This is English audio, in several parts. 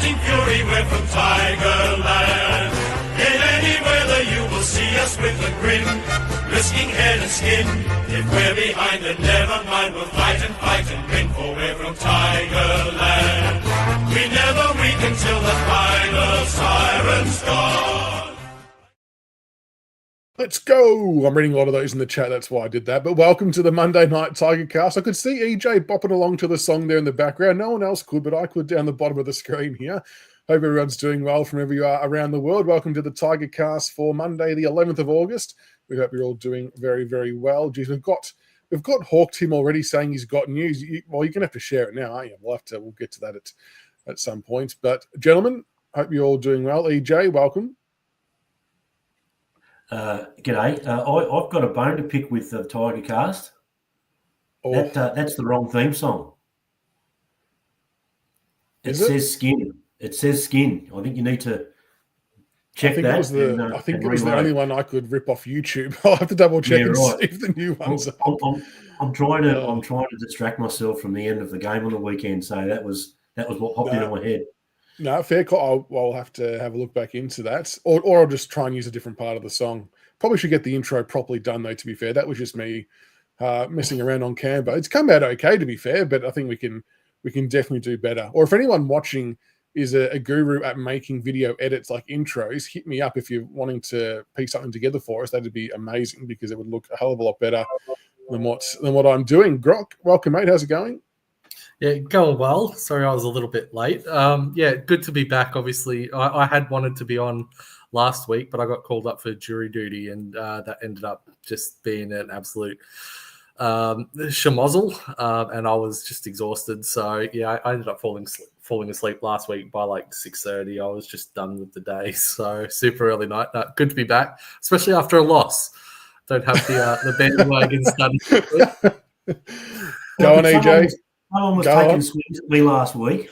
fighting fury, we're from Tigerland. In any weather you will see us with a grin, risking head and skin. If we're behind, then never mind, we'll fight and win, for we're from Tigerland. We never weaken till the final siren's gone. Let's go. I'm reading a lot of those in the chat. That's why I did that. But welcome to the Monday Night Tigercast. I could see EJ bopping along to the song there in the background. No one else could, but I could down the bottom of the screen here. Hope everyone's doing well from wherever you are around the world. Welcome to the Tigercast for Monday, the 11th of August. We hope you're all doing very, very well. Geez, we've got Hawk Tim already saying he's got news. You're going to have to share it now, aren't you? We'll get to that at some point. But gentlemen, hope you're all doing well. EJ, welcome. G'day. I've got a bone to pick with the Tigercast. Oh. That's the wrong theme song. It says skin. It says skin. I think you need to check that. I think it was the only one I could rip off YouTube. I'll have to double check and see if the new one's up. I'm trying to distract myself from the end of the game on the weekend. So that was what popped into my head. No, fair call. I'll have to have a look back into that. Or I'll just try and use a different part of the song. Probably should get the intro properly done, though, to be fair. That was just me messing around on Canva. It's come out okay, to be fair, but I think we can definitely do better. Or if anyone watching is a guru at making video edits like intros, hit me up if you're wanting to piece something together for us. That'd be amazing because it would look a hell of a lot better than what I'm doing. Grok, welcome, mate. How's it going? Yeah, going well. Sorry, I was a little bit late. Yeah, good to be back. Obviously, I had wanted to be on last week, but I got called up for jury duty, and that ended up just being an absolute schmozzle, and I was just exhausted. So yeah, I ended up falling asleep last week by like 6:30. I was just done with the day. So super early night. Good to be back, especially after a loss. Don't have the bandwagon started. Go on, EJ. Someone was taking swings at me last week.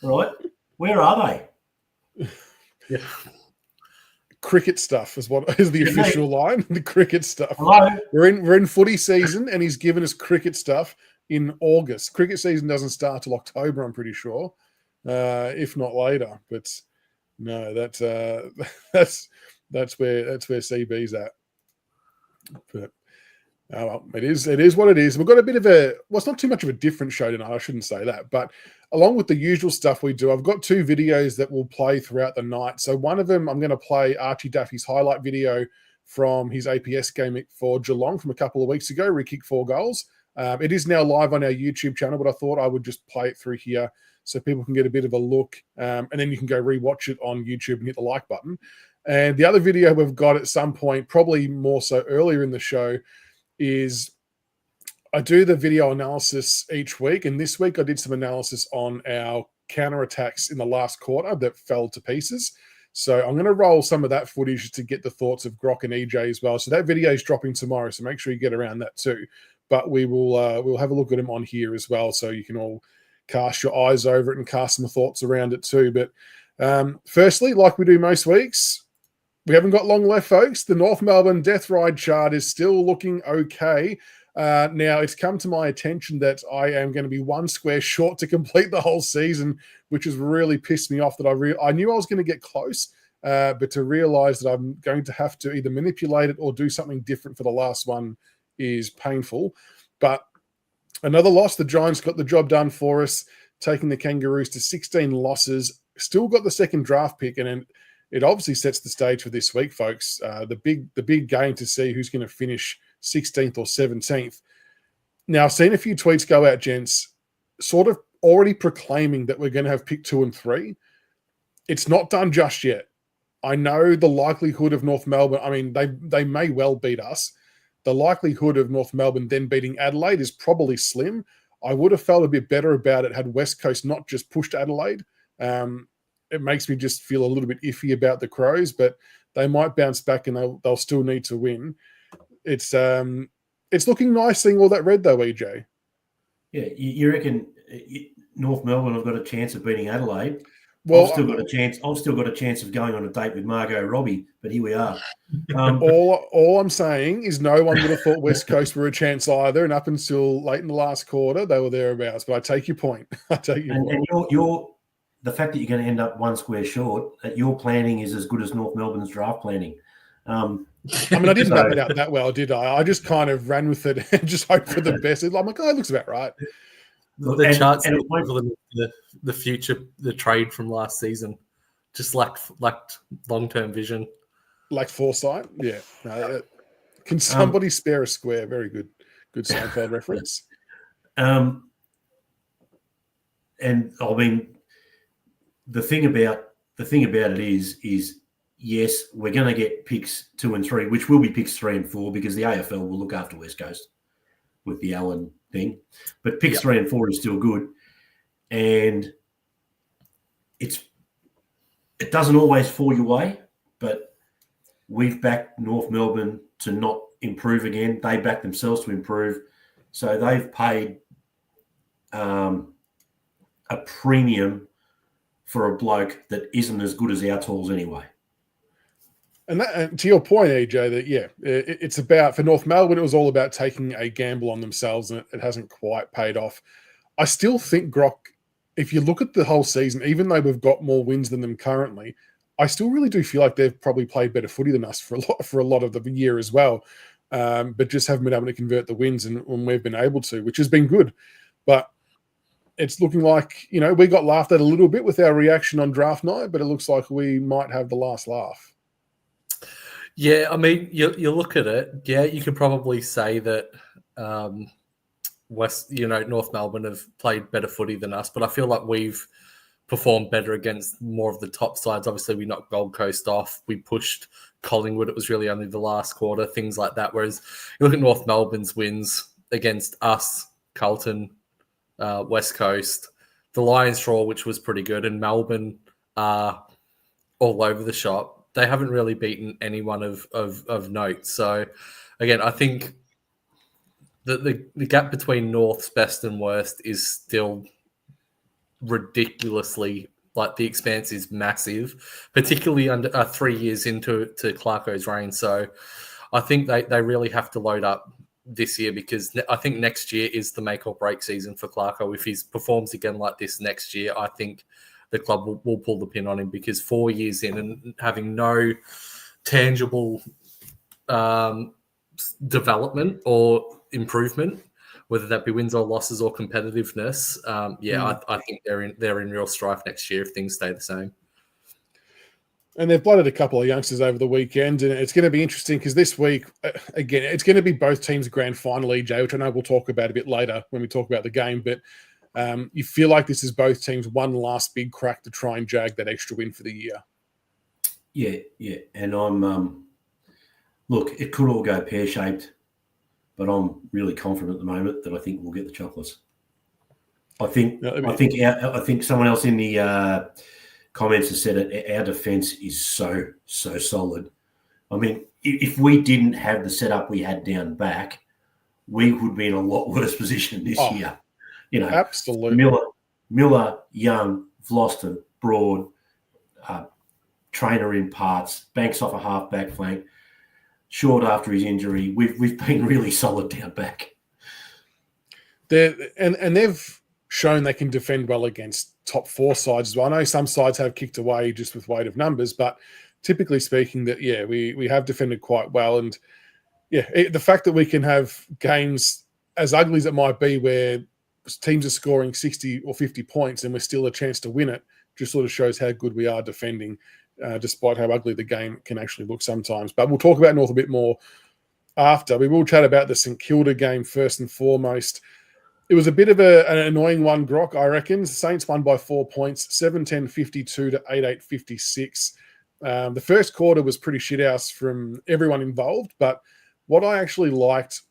Right? Where are they? Yeah. Cricket stuff is the official line. The cricket stuff. Hello? We're in footy season, and he's given us cricket stuff in August. Cricket season doesn't start till October, I'm pretty sure, if not later. But no, that's where CB's at. But oh well, it is what it is. We've got a bit of it's not too much of a different show tonight. I shouldn't say that, but along with the usual stuff we do, I've got two videos that will play throughout the night. So one of them, I'm going to play Archie Duffy's highlight video from his APS game for Geelong from a couple of weeks ago, where he kicked 4 goals. It is now live on our YouTube channel, but I thought I would just play it through here so people can get a bit of a look, and then you can go rewatch it on YouTube and hit the like button. And the other video we've got at some point, probably more so earlier in the show, is I do the video analysis each week, and this week I did some analysis on our counterattacks in the last quarter that fell to pieces. So I'm going to roll some of that footage to get the thoughts of Grok and EJ as well. So that video is dropping tomorrow, so make sure you get around that too. But we'll have a look at them on here as well, so you can all cast your eyes over it and cast some thoughts around it too. But firstly, like we do most weeks, we haven't got long left, folks. The North Melbourne Death Ride chart is still looking okay. Now, it's come to my attention that I am going to be 1 square short to complete the whole season, which has really pissed me off. That I knew I was going to get close, but to realise that I'm going to have to either manipulate it or do something different for the last one is painful. But another loss. The Giants got the job done for us, taking the Kangaroos to 16 losses. Still got the second draft pick, and it obviously sets the stage for this week, folks. The big game to see who's going to finish 16th or 17th. Now, I've seen a few tweets go out, gents, sort of already proclaiming that we're going to have pick 2 and 3. It's not done just yet. I know the likelihood of North Melbourne, I mean, they may well beat us. The likelihood of North Melbourne then beating Adelaide is probably slim. I would have felt a bit better about it had West Coast not just pushed Adelaide. It makes me just feel a little bit iffy about the Crows, but they might bounce back and they'll still need to win. It's looking nice seeing all that red though, EJ. Yeah, you reckon North Melbourne have got a chance of beating Adelaide? Well, I've still got a chance of going on a date with Margot Robbie, but here we are. All I'm saying is no one would have thought West Coast were a chance either, and up until late in the last quarter, they were thereabouts. But I take your point. And the fact that you're going to end up one square short, that your planning is as good as North Melbourne's draft planning. I mean, I didn't map it out that well, did I? I just kind of ran with it and just hoped for the best. I'm like, oh, it looks about right. The charts and the future, the trade from last season, just lacked long-term vision. Like foresight? Yeah. No, can somebody spare a square? Very good. Good Seinfeld reference. And I mean, the thing about it is yes, we're going to get picks 2 and 3, which will be picks 3 and 4 because the AFL will look after West Coast with the Allen thing. But picks 3 and 4 is still good, and it doesn't always fall your way. But we've backed North Melbourne to not improve again. They backed themselves to improve, so they've paid a premium for a bloke that isn't as good as our tools anyway. And to your point, AJ, that it's about, for North Melbourne, it was all about taking a gamble on themselves, and it hasn't quite paid off. I still think, Grok, if you look at the whole season, even though we've got more wins than them currently, I still really do feel like they've probably played better footy than us for a lot of the year as well, but just haven't been able to convert the wins, and we've been able to, which has been good. But it's looking like, we got laughed at a little bit with our reaction on draft night, but it looks like we might have the last laugh. Yeah, I mean, you look at it. Yeah, you could probably say that North Melbourne have played better footy than us, but I feel like we've performed better against more of the top sides. Obviously, we knocked Gold Coast off. We pushed Collingwood. It was really only the last quarter, things like that. Whereas you look at North Melbourne's wins against us, Carlton, West Coast, the Lions draw, which was pretty good, and Melbourne are all over the shop. They haven't really beaten anyone of note. So, again, I think the gap between North's best and worst is still ridiculously, the expanse is massive, particularly under 3 years into Clarko's reign. So, I think they really have to load up this year, because I think next year is the make or break season for Clarko. If he performs again like this next year, I think the club will pull the pin on him, because 4 years in and having no tangible development or improvement, whether that be wins or losses or competitiveness, I think they're in real strife next year if things stay the same. And they've blooded a couple of youngsters over the weekend, and it's going to be interesting because this week, again, it's going to be both teams' grand final, EJ, which I know we'll talk about a bit later when we talk about the game, but you feel like this is both teams' one last big crack to try and jag that extra win for the year. Yeah. And I'm, look, it could all go pear-shaped, but I'm really confident at the moment that I think we'll get the chocolates. I think someone else in the comments has said it. Our defence is so solid. I mean, if we didn't have the setup we had down back, we would be in a lot worse position this year. Absolutely. Miller, Young, Vlosten, Broad, Trainer in parts, Banks off a half-back flank, Short after his injury. We've been really solid down back. They've shown they can defend well against top 4 sides as well. I know some sides have kicked away just with weight of numbers, but typically speaking, we have defended quite well. And the fact that we can have games as ugly as it might be, where teams are scoring 60 or 50 points and we're still a chance to win it, just sort of shows how good we are defending, despite how ugly the game can actually look sometimes. But we'll talk about North a bit more after. We will chat about the St Kilda game first and foremost. It was a bit of an annoying one, Grok, I reckon. The Saints won by 4 points, 7-10-52 to 8-8-56. The first quarter was pretty shithouse from everyone involved, but what I actually liked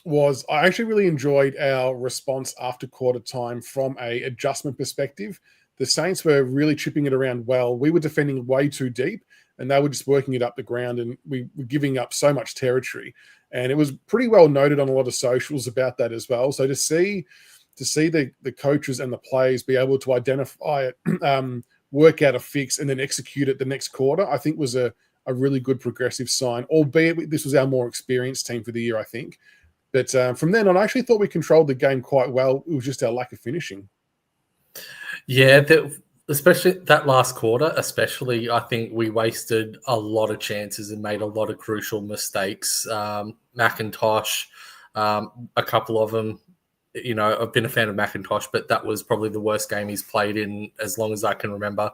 was I actually really enjoyed our response after quarter time from a adjustment perspective. The Saints were really chipping it around well. We were defending way too deep, and they were just working it up the ground, and we were giving up so much territory. And it was pretty well noted on a lot of socials about that as well. So to see the coaches and the players be able to identify it, work out a fix, and then execute it the next quarter, I think was a really good progressive sign, albeit this was our more experienced team for the year, I think. But from then on, I actually thought we controlled the game quite well. It was just our lack of finishing. Yeah, Especially that last quarter, I think we wasted a lot of chances and made a lot of crucial mistakes. McIntosh, a couple of them, I've been a fan of McIntosh, but that was probably the worst game he's played in as long as I can remember.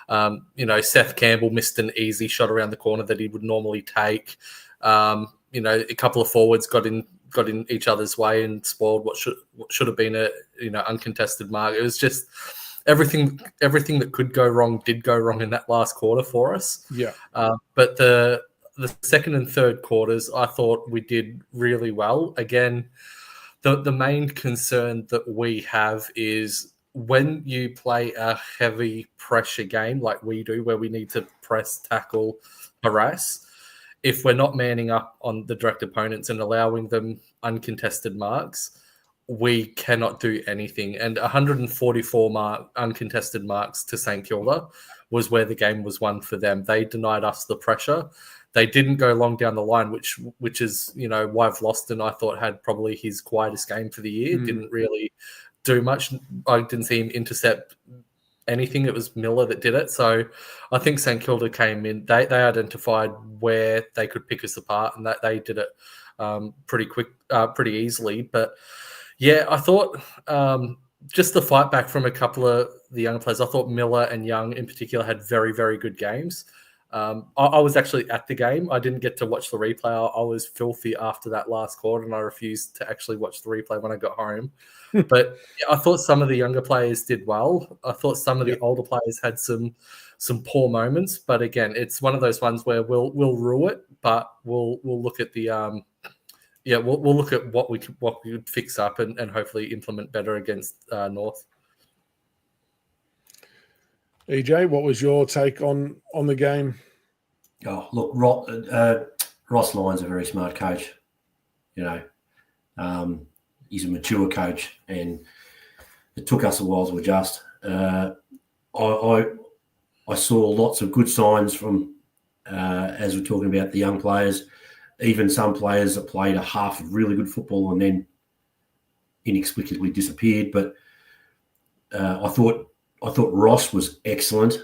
Seth Campbell missed an easy shot around the corner that he would normally take. A couple of forwards got in each other's way and spoiled what should have been a uncontested mark. It was just everything that could go wrong did go wrong in that last quarter for us. Yeah. But the second and third quarters, I thought we did really well. Again, the main concern that we have is when you play a heavy pressure game like we do, where we need to press, tackle, harass, if we're not manning up on the direct opponents and allowing them uncontested marks, we cannot do anything. And 144 uncontested marks to St Kilda was where the game was won for them. They denied us the pressure. They didn't go long down the line, which is, why I've lost, and I thought had probably his quietest game for the year. Didn't really do much. I didn't see him intercept anything. It was Miller that did it. So I think St Kilda came in. They identified where they could pick us apart, and that they did it pretty easily. But yeah, I thought just the fight back from a couple of the young players. I thought Miller and Young in particular had very, very good games. I was actually at the game. I didn't get to watch the replay. I was filthy after that last quarter, and I refused to actually watch the replay when I got home. But I thought some of the younger players did well. I thought some of the older players had some poor moments. But again, it's one of those ones where we'll rue it, but we'll look at the we'll look at what we could fix up and hopefully implement better against North. EJ, what was your take on the game? Oh, look, Ross Lyon's a very smart coach. He's a mature coach, and it took us a while to adjust. I saw lots of good signs from, as we're talking about the young players, even some players that played a half of really good football and then inexplicably disappeared. But I thought Ross was excellent.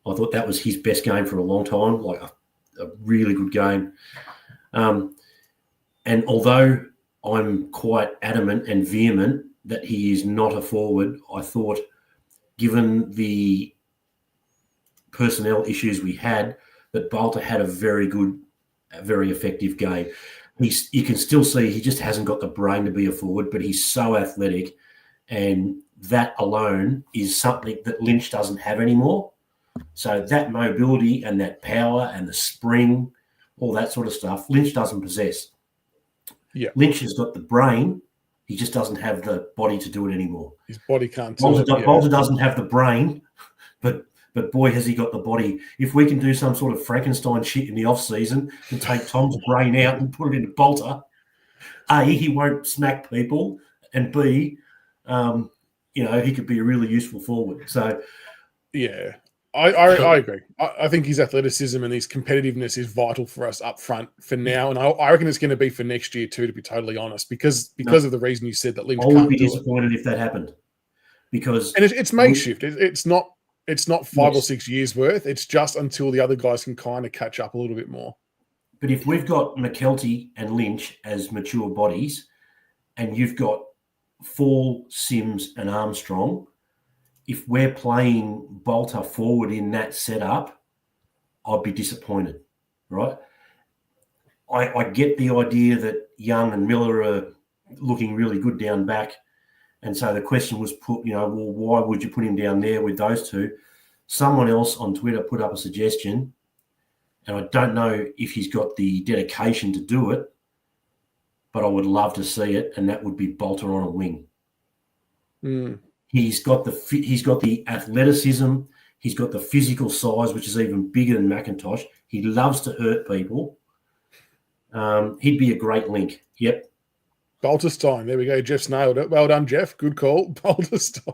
I thought that was his best game for a long time, like a really good game. And although I'm quite adamant and vehement that he is not a forward, I thought, given the personnel issues we had, that Balta had a very good, very effective game. You can still see he just hasn't got the brain to be a forward, but he's so athletic, and that alone is something that Lynch doesn't have anymore. So that mobility and that power and the spring, all that sort of stuff, Lynch doesn't possess. Yeah, Lynch has got the brain. He just doesn't have the body to do it anymore. His body can't. Balta doesn't have the brain, but boy, has he got the body. If we can do some sort of Frankenstein shit in the off season and take Tom's brain out and put it into Balta, A, he won't smack people, and B, he could be a really useful forward. So, yeah. I agree. I think his athleticism and his competitiveness is vital for us up front for now, and I reckon it's going to be for next year too, to be totally honest, because of the reason you said that Lynch can't do it. I would be disappointed if that happened, because it's makeshift. It's not 5 or 6 years worth. It's just until the other guys can kind of catch up a little bit more. But if we've got McKelty and Lynch as mature bodies, and you've got Fall, Sims, and Armstrong, if we're playing Balta forward in that setup, I'd be disappointed, right? I get the idea that Young and Miller are looking really good down back, and so the question was put, well, why would you put him down there with those two? Someone else on Twitter put up a suggestion, and I don't know if he's got the dedication to do it, but I would love to see it, and that would be Balta on a wing. He's got the athleticism. He's got the physical size, which is even bigger than McIntosh. He loves to hurt people. He'd be a great link. Yep. Balterstein. There we go. Jeff's nailed it. Well done, Jeff. Good call. Balterstein.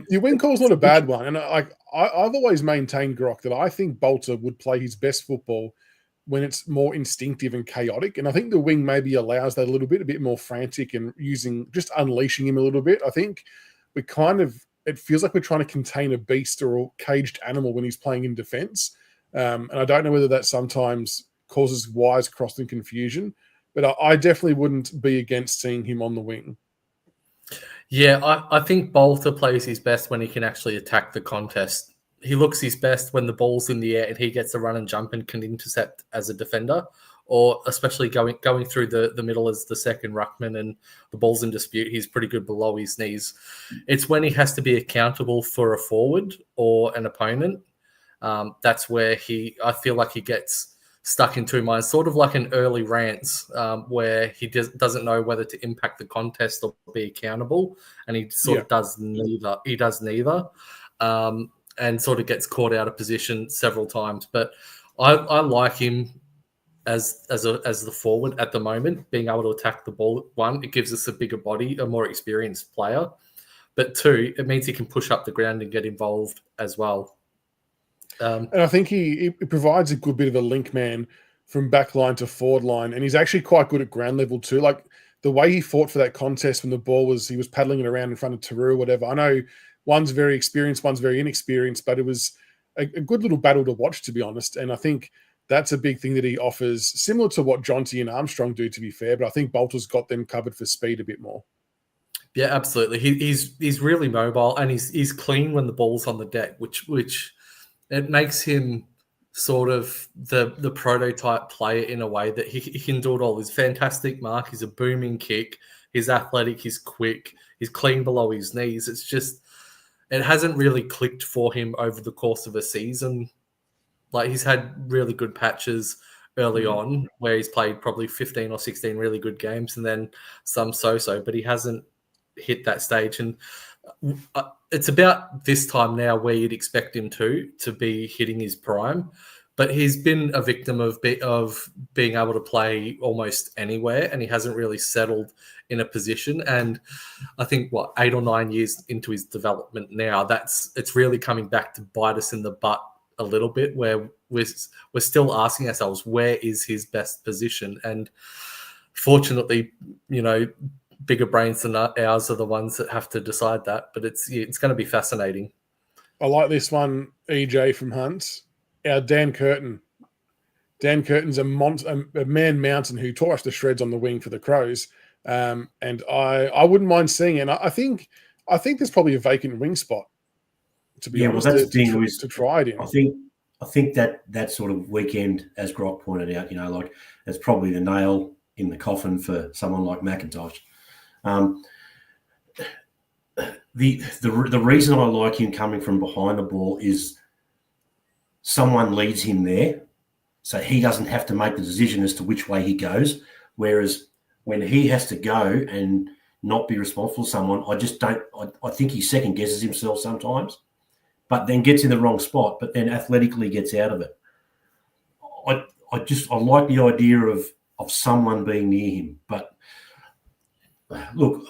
Your wing call's not a bad one. And I've always maintained, Grok, that I think Balta would play his best football when it's more instinctive and chaotic. And I think the wing maybe allows that a bit more frantic and just unleashing him a little bit. I think we kind of it feels like we're trying to contain a beast or a caged animal when he's playing in defence. And I don't know whether that sometimes causes wires crossed and confusion, but I definitely wouldn't be against seeing him on the wing. Yeah, I think Balta plays his best when he can actually attack the contest. He looks his best when the ball's in the air and he gets a run and jump and can intercept as a defender, or especially going through the middle as the second ruckman and the ball's in dispute. He's pretty good below his knees. It's when he has to be accountable for a forward or an opponent. That's where I feel like he gets stuck in two minds, sort of like an early Rance, where he doesn't know whether to impact the contest or be accountable, and he sort of does neither. He does neither, and sort of gets caught out of position several times. But I like him as the forward at the moment, being able to attack the ball. One, it gives us a bigger body, a more experienced player. But two, it means he can push up the ground and get involved as well. And I think he provides a good bit of a link man from back line to forward line. And he's actually quite good at ground level too. Like the way he fought for that contest when the ball he was paddling it around in front of Taru or whatever. I know one's very experienced, one's very inexperienced, but it was a good little battle to watch, to be honest. And I think that's a big thing that he offers, similar to what Jonty and Armstrong do, to be fair. But I think Balta's got them covered for speed a bit more. Yeah, absolutely. He's really mobile and he's clean when the ball's on the deck, which it makes him sort of the prototype player in a way that he can do it all. He's fantastic mark. He's a booming kick. He's athletic. He's quick. He's clean below his knees. It's just, it hasn't really clicked for him over the course of a season. Like he's had really good patches early on where he's played probably 15 or 16 really good games and then some so-so, but he hasn't hit that stage. And it's about this time now where you'd expect him to be hitting his prime, but he's been a victim of being able to play almost anywhere, and he hasn't really settled in a position. And I think 8 or 9 years into his development now, it's really coming back to bite us in the butt a little bit, where we're still asking ourselves, where is his best position? And fortunately, bigger brains than ours are the ones that have to decide that. But it's going to be fascinating. I like this one, EJ from Hunt. Our Dan Curtin. Dan Curtin's a man mountain who tore us to shreds on the wing for the Crows. And I wouldn't mind seeing it. And I think there's probably a vacant wing spot, to be honest, that's to try it in. I think that sort of weekend, as Grok pointed out, like it's probably the nail in the coffin for someone like McIntosh. The reason I like him coming from behind the ball is someone leads him there, so he doesn't have to make the decision as to which way he goes. Whereas when he has to go and not be responsible for someone, I think he second guesses himself sometimes, but then gets in the wrong spot, but then athletically gets out of it. I like the idea of someone being near him, but look,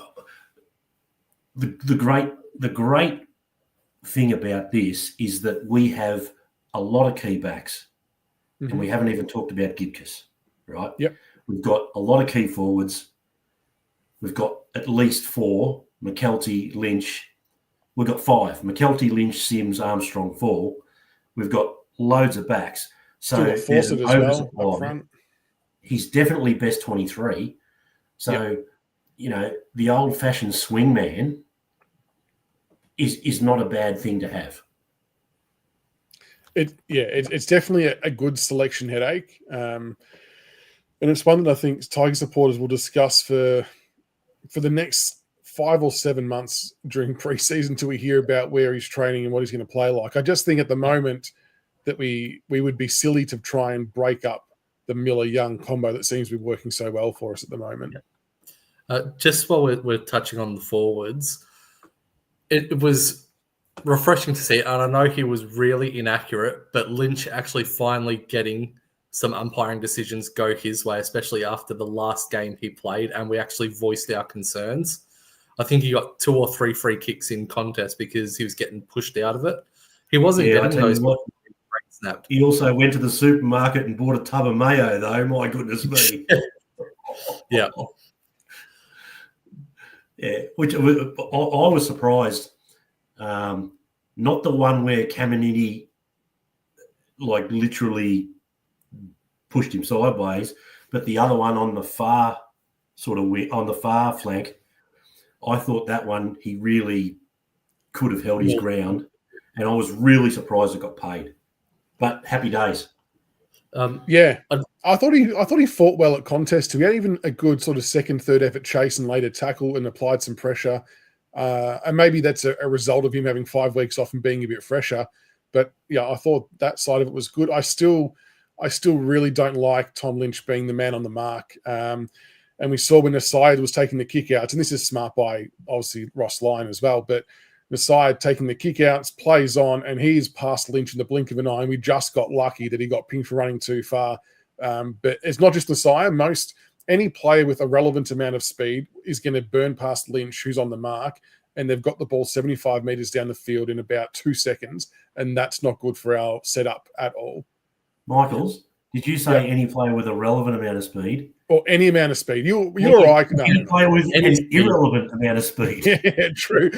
the great thing about this is that we have a lot of key backs, and we haven't even talked about Gibcus, right? Yep. We've got a lot of key forwards. We've got at least 4, McKelty, Lynch. We've got 5, McKelty, Lynch, Sims, Armstrong, 4. We've got loads of backs. So there's an oversupply. He's definitely best 23. So, the old-fashioned swing man is not a bad thing to have. It's definitely a good selection headache. And it's one that I think Tiger supporters will discuss for the next 5 or 7 months during pre-season till we hear about where he's training and what he's going to play like. I just think at the moment that we would be silly to try and break up the Miller-Young combo that seems to be working so well for us at the moment. Just while we're touching on the forwards, it was refreshing to see, and I know he was really inaccurate, but Lynch actually finally getting some umpiring decisions go his way, especially after the last game he played, and we actually voiced our concerns. I think he got 2 or 3 free kicks in contest because he was getting pushed out of it. He wasn't getting those. Snapped. He also went to the supermarket and bought a tub of mayo, though. My goodness me. Yeah. Yeah, which I was surprised Not the one where Caminiti like literally pushed him sideways, but the other one on the far on the far flank. I thought that one he really could have held his ground, and I was really surprised it got paid. But happy days. I thought he fought well at contest too. He had even a good sort of second, third effort chase and later tackle and applied some pressure. And maybe that's a result of him having 5 weeks off and being a bit fresher. But yeah, I thought that side of it was good. I still really don't like Tom Lynch being the man on the mark. And we saw when Nasai was taking the kick-outs, and this is smart by, obviously, Ross Lyon as well, but Nasai taking the kick-outs, plays on, and he's past Lynch in the blink of an eye, and we just got lucky that he got pinged for running too far. But it's not just Nasai. Any player with a relevant amount of speed is going to burn past Lynch, who's on the mark, and they've got the ball 75 metres down the field in about 2 seconds, and that's not good for our setup at all. Michaels, did you say any player with a relevant amount of speed? Or any amount of speed. You're right. Any player with an irrelevant amount of speed. Yeah, true.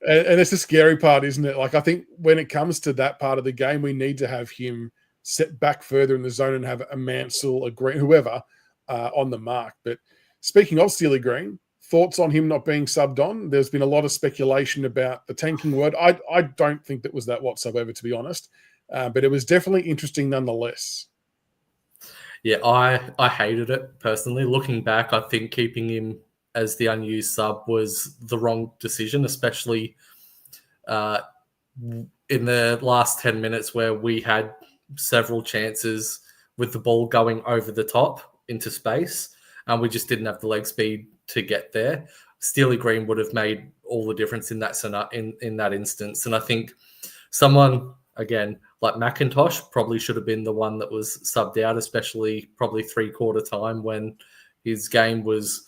And it's the scary part, isn't it? Like, I think when it comes to that part of the game, we need to have him set back further in the zone and have a Mansell, a Green, whoever, on the mark. But speaking of Steely Green, thoughts on him not being subbed on? There's been a lot of speculation about the tanking word. I don't think that was that whatsoever, to be honest. But it was definitely interesting nonetheless. Yeah, I hated it personally. Looking back, I think keeping him as the unused sub was the wrong decision, especially in the last 10 minutes where we had several chances with the ball going over the top into space, and we just didn't have the leg speed to get there. Steely Green would have made all the difference in that in that instance. And I think someone, again, like McIntosh probably should have been the one that was subbed out, especially probably 3/4 time when his game was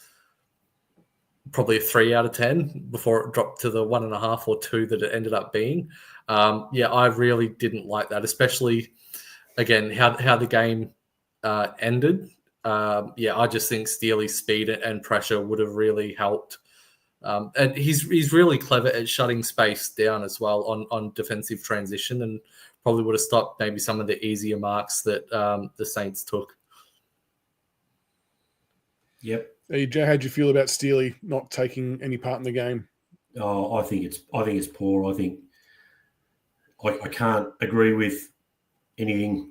probably a 3 out of 10 before it dropped to the 1.5 or 2 that it ended up being. I really didn't like that, especially, again, how the game ended. I just think Steely's speed and pressure would have really helped. And he's really clever at shutting space down as well on defensive transition, and probably would have stopped maybe some of the easier marks that the Saints took. Yep. Hey, Jay, how'd you feel about Steely not taking any part in the game? Oh, I think it's poor. I think I can't agree with anything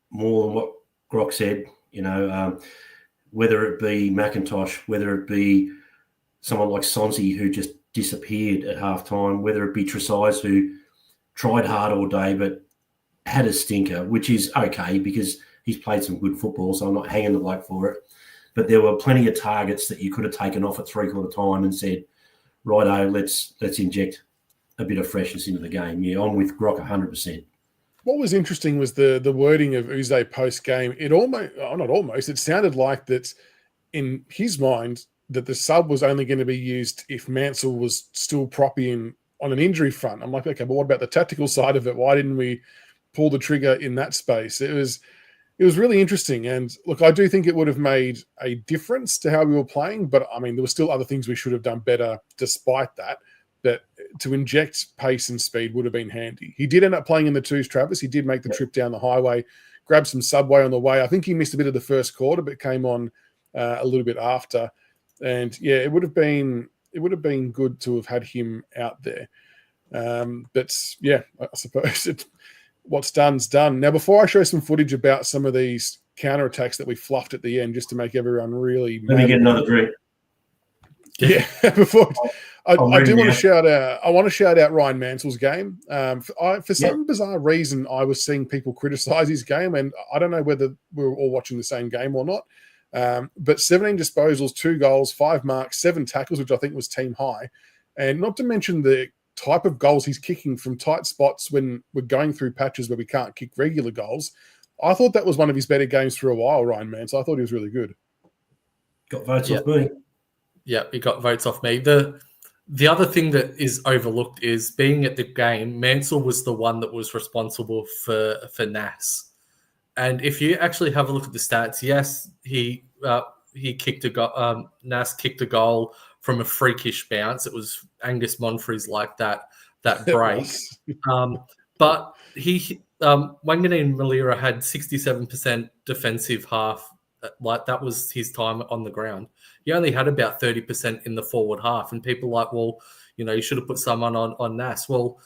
more than what Grock said. Whether it be McIntosh, whether it be someone like Sonsi who just disappeared at halftime, whether it be Tresize who tried hard all day but had a stinker, which is okay because he's played some good football, so I'm not hanging the bloke for it. But there were plenty of targets that you could have taken off at 3/4 time and said, righto, let's inject a bit of freshness into the game. Yeah, I'm with Grock 100%. What was interesting was the wording of Uze post-game. It sounded like that in his mind that the sub was only going to be used if Mansell was still proppy on an injury front. I'm like, okay, but what about the tactical side of it? Why didn't we pull the trigger in that space? It was really interesting. And look, I do think it would have made a difference to how we were playing, but I mean, there were still other things we should have done better despite that. But to inject pace and speed would have been handy. He did end up playing in the twos, Travis. He did make the trip down the highway, grabbed some Subway on the way. I think he missed a bit of the first quarter, but came on a little bit after. And yeah, it would have been good to have had him out there. But yeah, I suppose what's done's done. Now, before I show some footage about some of these counterattacks that we fluffed at the end, just to make everyone really let me get another drink. Yeah, before I do want to shout out. I want to shout out Ryan Mansell's game. For some bizarre reason, I was seeing people criticise his game, and I don't know whether we were all watching the same game or not. But 17 disposals, 2 goals, 5 marks, 7 tackles, which I think was team high, and not to mention the type of goals he's kicking from tight spots when we're going through patches where we can't kick regular goals. I thought that was one of his better games for a while, Ryan Mansell. I thought he was really good. Got votes off me. Yeah, he got votes off me. The other thing that is overlooked is being at the game, Mansell was the one that was responsible for Nas. And if you actually have a look at the stats, yes, he kicked a goal. Nas kicked a goal from a freakish bounce. It was Angus Monfries like that break. But Wanganeen Malira had 67% defensive half. Like that was his time on the ground. He only had about 30% in the forward half, and people like, well, you should have put someone on Nas. Well,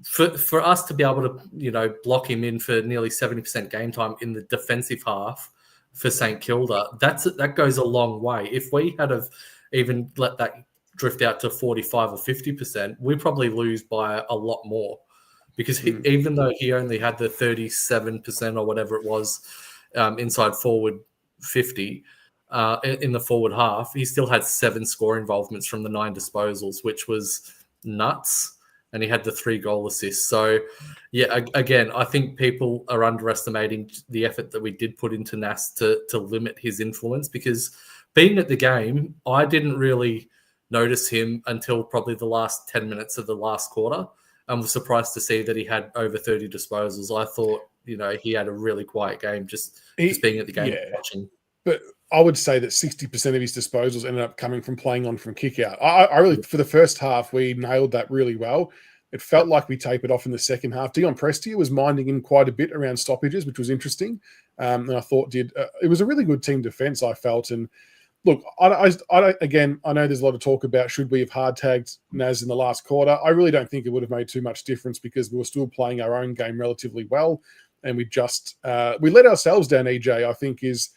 for us to be able to, block him in for nearly 70% game time in the defensive half for St Kilda, that goes a long way. If we had have even let that drift out to 45 or 50%, we probably lose by a lot more, because even though he only had the 37% or whatever it was inside forward 50 in the forward half, he still had 7 score involvements from the 9 disposals, which was nuts. And he had the 3 goal assists. So, yeah, again, I think people are underestimating the effort that we did put into Nas to limit his influence, because being at the game, I didn't really notice him until probably the last 10 minutes of the last quarter. I was surprised to see that he had over 30 disposals. I thought, he had a really quiet game just being at the game and watching. But I would say that 60% of his disposals ended up coming from playing on from kick out. I really, for the first half, we nailed that really well. It felt like we tapered off in the second half. Dion Prestia was minding him quite a bit around stoppages, which was interesting. And I thought it was a really good team defense, I felt. And look, I know there's a lot of talk about should we have hard tagged Nas in the last quarter. I really don't think it would have made too much difference, because we were still playing our own game relatively well. And we just, we let ourselves down, EJ, I think is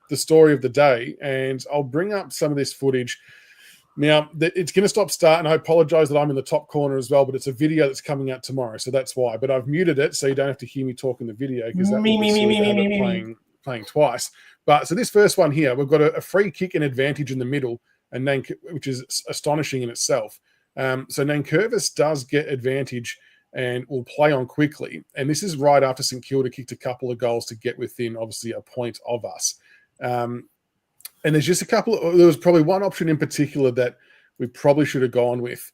the story of the day. And I'll bring up some of this footage. Now, it's going to stop-start, and I apologise that I'm in the top corner as well, but it's a video that's coming out tomorrow, so that's why. But I've muted it, so you don't have to hear me talk in the video, because that will be playing twice. But so this first one here, we've got a free kick and advantage in the middle, and which is astonishing in itself. So Nankervis does get advantage and will play on quickly. And this is right after St Kilda kicked a couple of goals to get within, obviously, a point of us. And there's just there was probably one option in particular that we probably should have gone with.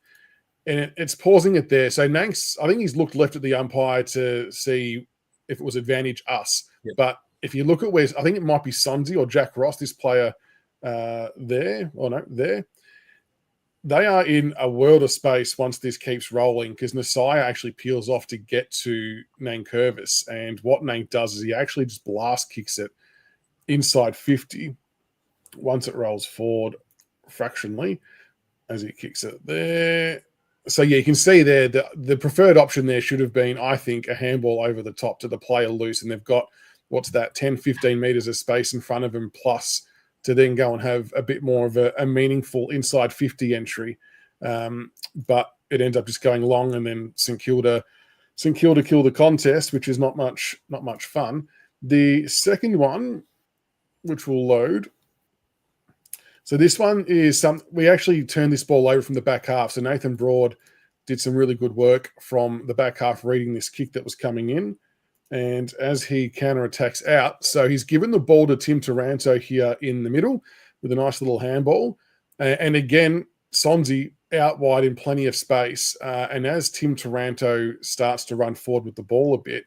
And it's pausing it there. So Nanks, I think he's looked left at the umpire to see if it was advantage us. Yeah. But if you look at I think it might be Sonzi or Jack Ross, this player there. They are in a world of space once this keeps rolling, because Nasai actually peels off to get to Nankervis. And what Nank does is he actually just blast kicks it inside 50 once it rolls forward fractionally as he kicks it there. So, yeah, you can see there the preferred option there should have been, I think, a handball over the top to the player loose. And they've got, 10, 15 metres of space in front of them, plus to then go and have a bit more of a meaningful inside 50 entry. But it ends up just going long, and then St Kilda kill the contest, which is not much fun. The second one, which will load. So this one is we actually turned this ball over from the back half. So Nathan Broad did some really good work from the back half, reading this kick that was coming in. And as he counterattacks out, so he's given the ball to Tim Taranto here in the middle with a nice little handball. And again, Sonzi out wide in plenty of space. And as Tim Taranto starts to run forward with the ball a bit,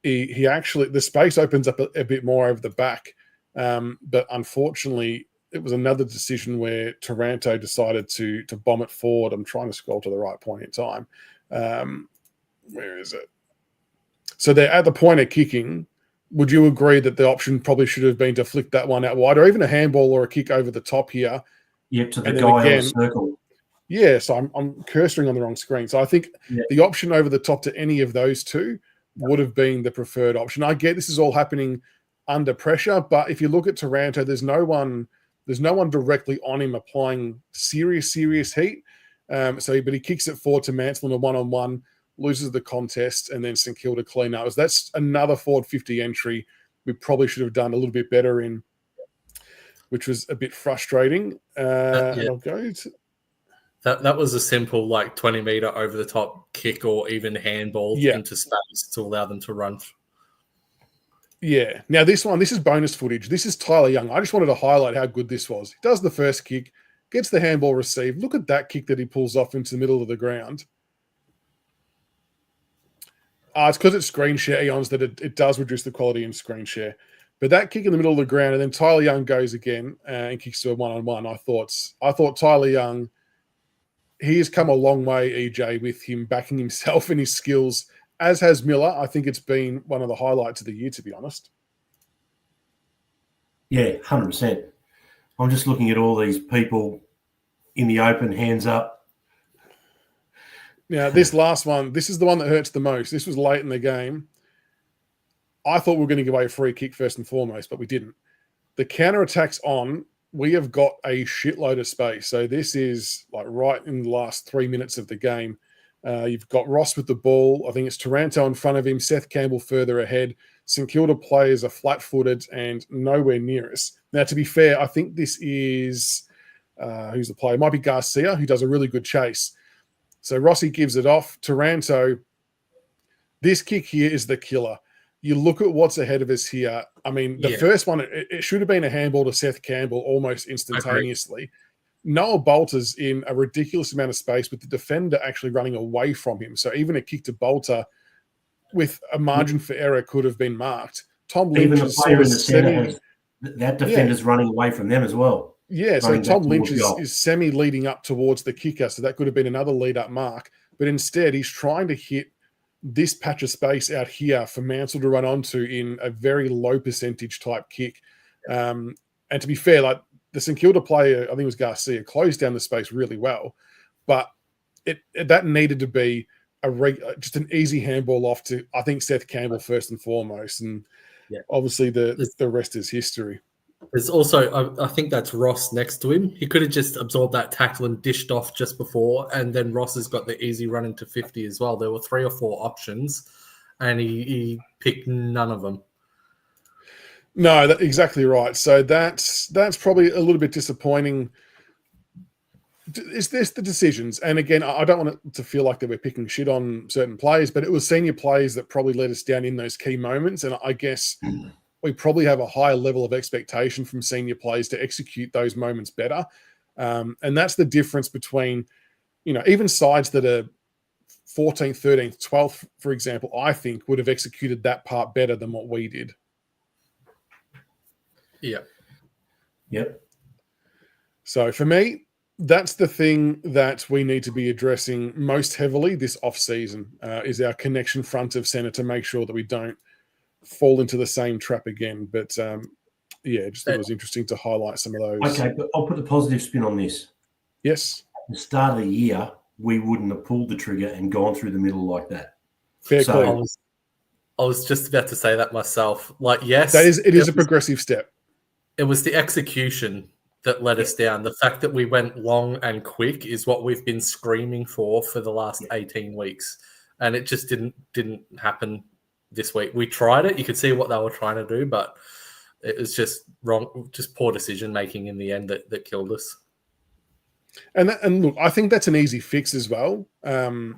he actually, the space opens up a bit more over the back. But unfortunately, it was another decision where Taranto decided to bomb it forward. I'm trying to scroll to the right point in time. Where is it? So they're at the point of kicking. Would you agree that the option probably should have been to flick that one out wide, or even a handball or a kick over the top here? Yep, to the guy on the circle. Yeah, so I'm cursoring on the wrong screen. So I think the option over the top to any of those two would have been the preferred option. I get this is all happening under pressure, but if you look at Taranto, there's no one directly on him applying serious heat. But he kicks it forward to Mansell in a one-on-one, loses the contest, and then St Kilda clean up. That's another forward 50 entry we probably should have done a little bit better in, which was a bit frustrating. I'll go to... That was a simple 20-meter over the top kick or even handball into space to allow them to run. Yeah. Now this is bonus footage. This is Tyler Young. I just wanted to highlight how good this was. He does the first kick, gets the handball received. Look at that kick that he pulls off into the middle of the ground. It's because it's screen share, Eons, that it does reduce the quality in screen share. But that kick in the middle of the ground, and then Tyler Young goes again and kicks to a one-on-one. I thought Tyler Young, he has come a long way, EJ, with him backing himself and his skills, as has Miller. I think it's been one of the highlights of the year, to be honest. Yeah, 100%. I'm just looking at all these people in the open, hands up. Now, this last one, this is the one that hurts the most. This was late in the game. I thought we were going to give away a free kick first and foremost, but we didn't. The counterattack's on. We have got a shitload of space. So this is like right in the last 3 minutes of the game. You've got Ross with the ball. I think it's Taranto in front of him, Seth Campbell further ahead. St Kilda players are flat-footed and nowhere near us. Now, to be fair, I think this is who's the player? It might be Garcia, who does a really good chase. So Rossi gives it off. Taranto, this kick here is the killer. You look at what's ahead of us here. I mean, the first one, it should have been a handball to Seth Campbell almost instantaneously. Noah Balta's in a ridiculous amount of space with the defender actually running away from him. So even a kick to Balta with a margin for error could have been marked. Tom Lynch even the player in the centre semi, that defender's running away from them as well. Yeah, so Tom Lynch is semi-leading up towards the kicker, so that could have been another lead-up mark. But instead, he's trying to hit this patch of space out here for Mansell to run onto in a very low percentage type kick. And to be fair, like the St Kilda player, I think it was Garcia, closed down the space really well, but that needed to be just an easy handball off to, I think, Seth Campbell first and foremost. And obviously the rest is history. There's also, I think that's Ross next to him. He could have just absorbed that tackle and dished off just before, and then Ross has got the easy run into 50 as well. There were 3 or 4 options, and he picked none of them. No, that's exactly right. So that's probably a little bit disappointing. Is this the decisions? And again, I don't want it to feel like that we're picking shit on certain players, but it was senior players that probably let us down in those key moments. And I guess we probably have a higher level of expectation from senior players to execute those moments better. And that's the difference between, even sides that are 14th, 13th, 12th, for example, I think would have executed that part better than what we did. Yeah. Yep. So for me, that's the thing that we need to be addressing most heavily this off-season, is our connection front of centre to make sure that we don't fall into the same trap again. But just thought it was interesting to highlight some of those. Okay, but I'll put the positive spin on this. Yes. At the start of the year, we wouldn't have pulled the trigger and gone through the middle like that. Fair call. I was just about to say that myself. Like, yes. It is a progressive step. It was the execution that let us down. The fact that we went long and quick is what we've been screaming for the last 18 weeks. And it just didn't happen this week. We tried it. You could see what they were trying to do, but it was just wrong, just poor decision-making in the end that killed us. And look, I think that's an easy fix as well, the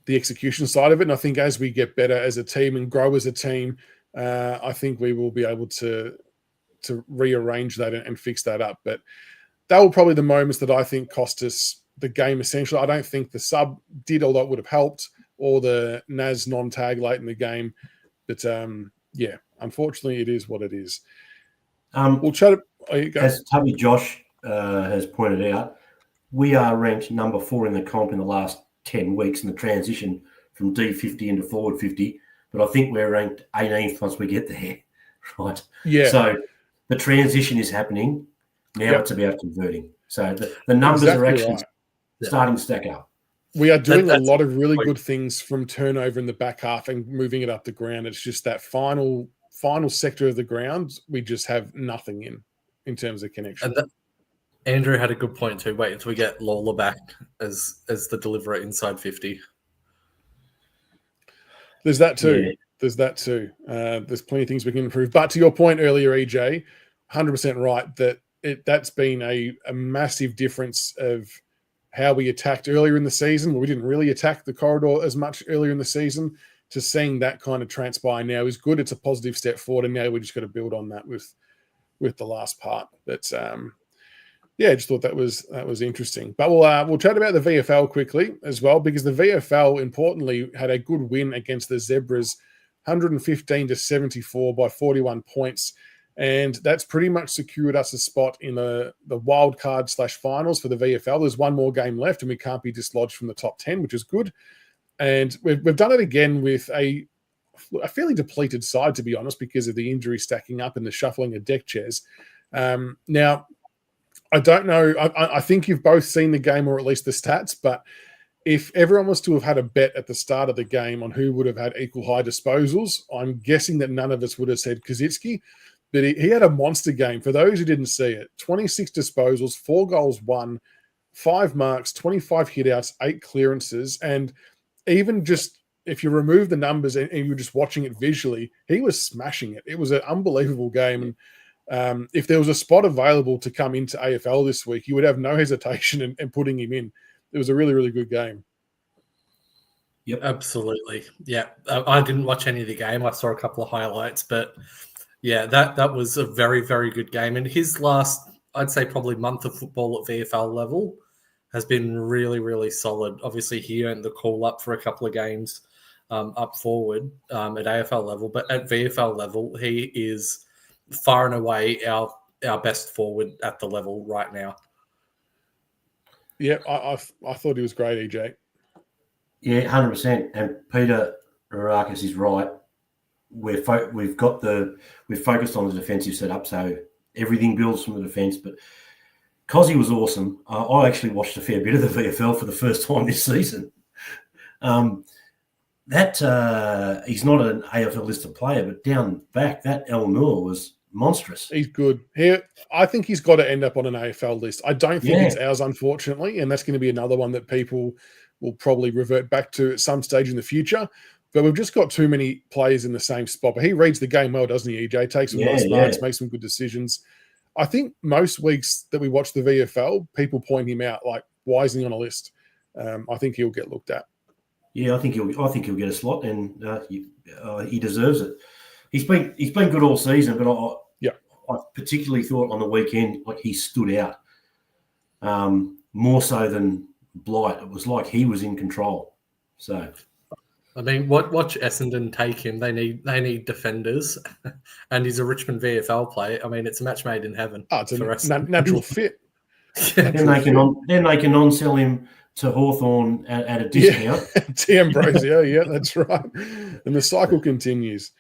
execution side of it. And I think as we get better as a team and grow as a team, I think we will be able to rearrange that and fix that up. But that were probably the moments that I think cost us the game, essentially. I don't think the sub did, although it would have helped, or the Naz non-tag late in the game. But, unfortunately, it is what it is. We'll chat. As Tubby Josh has pointed out, we are ranked number 4 in the comp in the last 10 weeks in the transition from D50 into forward 50. But I think we're ranked 18th once we get there, right? Yeah. So the transition is happening. Now it's about converting. So the numbers are actually starting to stack up. We are doing a lot of really good things from turnover in the back half and moving it up the ground. It's just that final sector of the ground we just have nothing in terms of connection. And Andrew had a good point too. Wait until we get Lawler back as the deliverer inside 50. There's that too. Yeah. There's that too. There's plenty of things we can improve. But to your point earlier, EJ, 100% right that that's been a massive difference of how we attacked earlier in the season, where we didn't really attack the corridor as much earlier in the season, to seeing that kind of transpire now is good. It's a positive step forward, and now we just got to build on that with the last part. But just thought that was interesting. But we'll chat about the VFL quickly as well, because the VFL importantly had a good win against the Zebras, 115-74 by 41 points. And that's pretty much secured us a spot in the wild card / finals for the VFL. There's one more game left and we can't be dislodged from the top 10, which is good. And we've done it again with a fairly depleted side, to be honest, because of the injury stacking up and the shuffling of deck chairs. Now, I don't know. I think you've both seen the game, or at least the stats, but if everyone was to have had a bet at the start of the game on who would have had equal high disposals, I'm guessing that none of us would have said Kosicki. But he had a monster game. For those who didn't see it, 26 disposals, 4 goals, 1, 5 marks, 25 hitouts, 8 clearances. And even just if you remove the numbers and you're just watching it visually, he was smashing it. It was an unbelievable game. And if there was a spot available to come into AFL this week, you would have no hesitation in putting him in. It was a really, really good game. Yep, absolutely. Yeah, I didn't watch any of the game. I saw a couple of highlights, but yeah, that was a very, very good game. And his last, I'd say probably month of football at VFL level has been really, really solid. Obviously, he earned the call up for a couple of games up forward at AFL level, but at VFL level, he is far and away our best forward at the level right now. Yeah, I thought he was great, EJ. Yeah, 100%. And Peter Rarakis is right. We've focused on the defensive setup, so everything builds from the defense. But Cozzy was awesome. I actually watched a fair bit of the VFL for the first time this season. He's not an AFL listed player, but down back, that El Noor was monstrous. He's good. I think he's got to end up on an AFL list. I don't think it's ours, unfortunately, and that's going to be another one that people will probably revert back to at some stage in the future. But we've just got too many players in the same spot. But he reads the game well, doesn't he, EJ? Takes some nice marks, makes some good decisions. I think most weeks that we watch the VFL, people point him out, like, why isn't he on a list? I think he'll get looked at. Yeah, I think he'll get a slot, and he deserves it. He's been good all season, but I particularly thought on the weekend, like, he stood out more so than Blight. It was like he was in control. So, I mean, watch Essendon take him. They need defenders, and he's a Richmond VFL player. I mean, it's a match made in heaven. Oh, it's a natural fit. Then they can on-sell him to Hawthorn at a discount. Yeah. T. Ambrosio, yeah, that's right. And the cycle continues.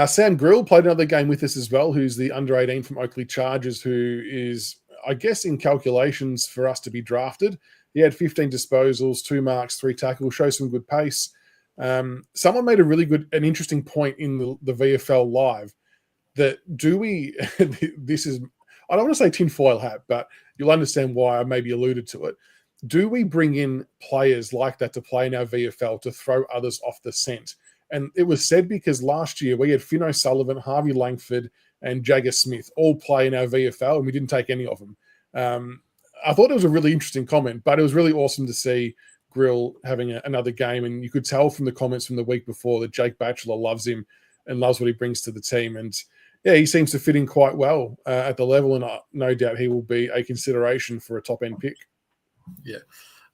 Sam Grill played another game with us as well, who's the under-18 from Oakley Chargers, who is, I guess, in calculations for us to be drafted. He had 15 disposals, 2 marks, 3 tackles, shows some good pace. Someone made an interesting point in the VFL Live that this is, I don't want to say tinfoil hat, but you'll understand why I maybe alluded to it. Do we bring in players like that to play in our VFL to throw others off the scent? And it was said because last year we had Finn O'Sullivan, Harvey Langford, and Jagger Smith all play in our VFL, and we didn't take any of them. I thought it was a really interesting comment, but it was really awesome to see Grill having another game. And you could tell from the comments from the week before that Jake Batchelor loves him and loves what he brings to the team. And yeah, he seems to fit in quite well at the level, and no doubt he will be a consideration for a top-end pick. Yeah.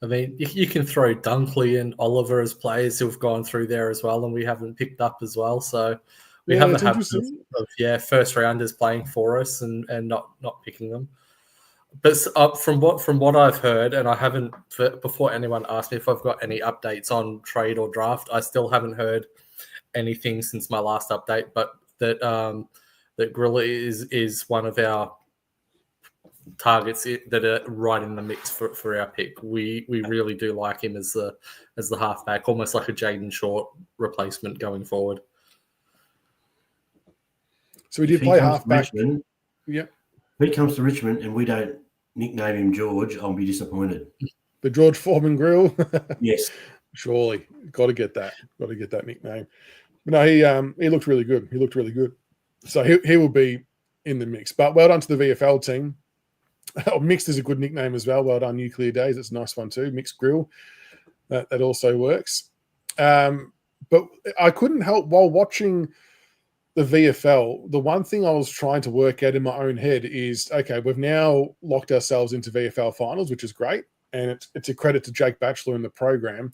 I mean, you can throw Dunkley and Oliver as players who have gone through there as well, and we haven't picked up as well. So we have a habit of first rounders playing for us and not picking them. But from what I've heard, and I haven't, before anyone asked me if I've got any updates on trade or draft, I still haven't heard anything since my last update. But that Grilla is one of our targets that are right in the mix for our pick. We really do like him as the halfback, almost like a Jaden Short replacement going forward. So we did play halfback. Yeah. If he comes to Richmond and we don't nickname him George, I'll be disappointed. The George Foreman Grill? Yes. Surely. Got to get that. Got to get that nickname. But no, he looked really good. He looked really good. So he will be in the mix. But well done to the VFL team. Mixed is a good nickname as well. Well done, Nuclear Days. It's a nice one too. Mixed Grill. That also works. But I couldn't help while watching the VFL, the one thing I was trying to work out in my own head is, okay, we've now locked ourselves into VFL finals, which is great. And it's a credit to Jake Batchelor in the program.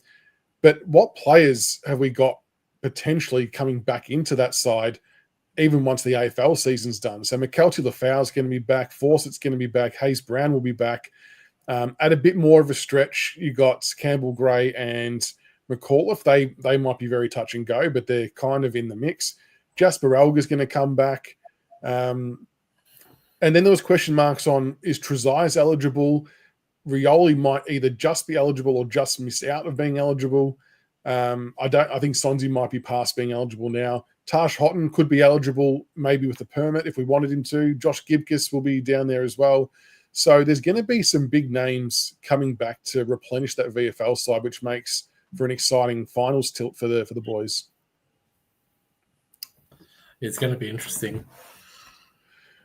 But what players have we got potentially coming back into that side even once the AFL season's done. So McKelty Lafau's going to be back. Fawcett's going to be back. Hayes Brown will be back. At a bit more of a stretch, you got Campbell Gray and McAuliffe. They might be very touch and go, but they're kind of in the mix. Jasper Elga's going to come back. And then there was question marks on, is Trezise eligible? Rioli might either just be eligible or just miss out of being eligible. I think Sonzi might be past being eligible now. Tash Houghton could be eligible, maybe with a permit if we wanted him to. Josh Gibcus will be down there as well. So there's going to be some big names coming back to replenish that VFL side, which makes for an exciting finals tilt for the boys. It's going to be interesting.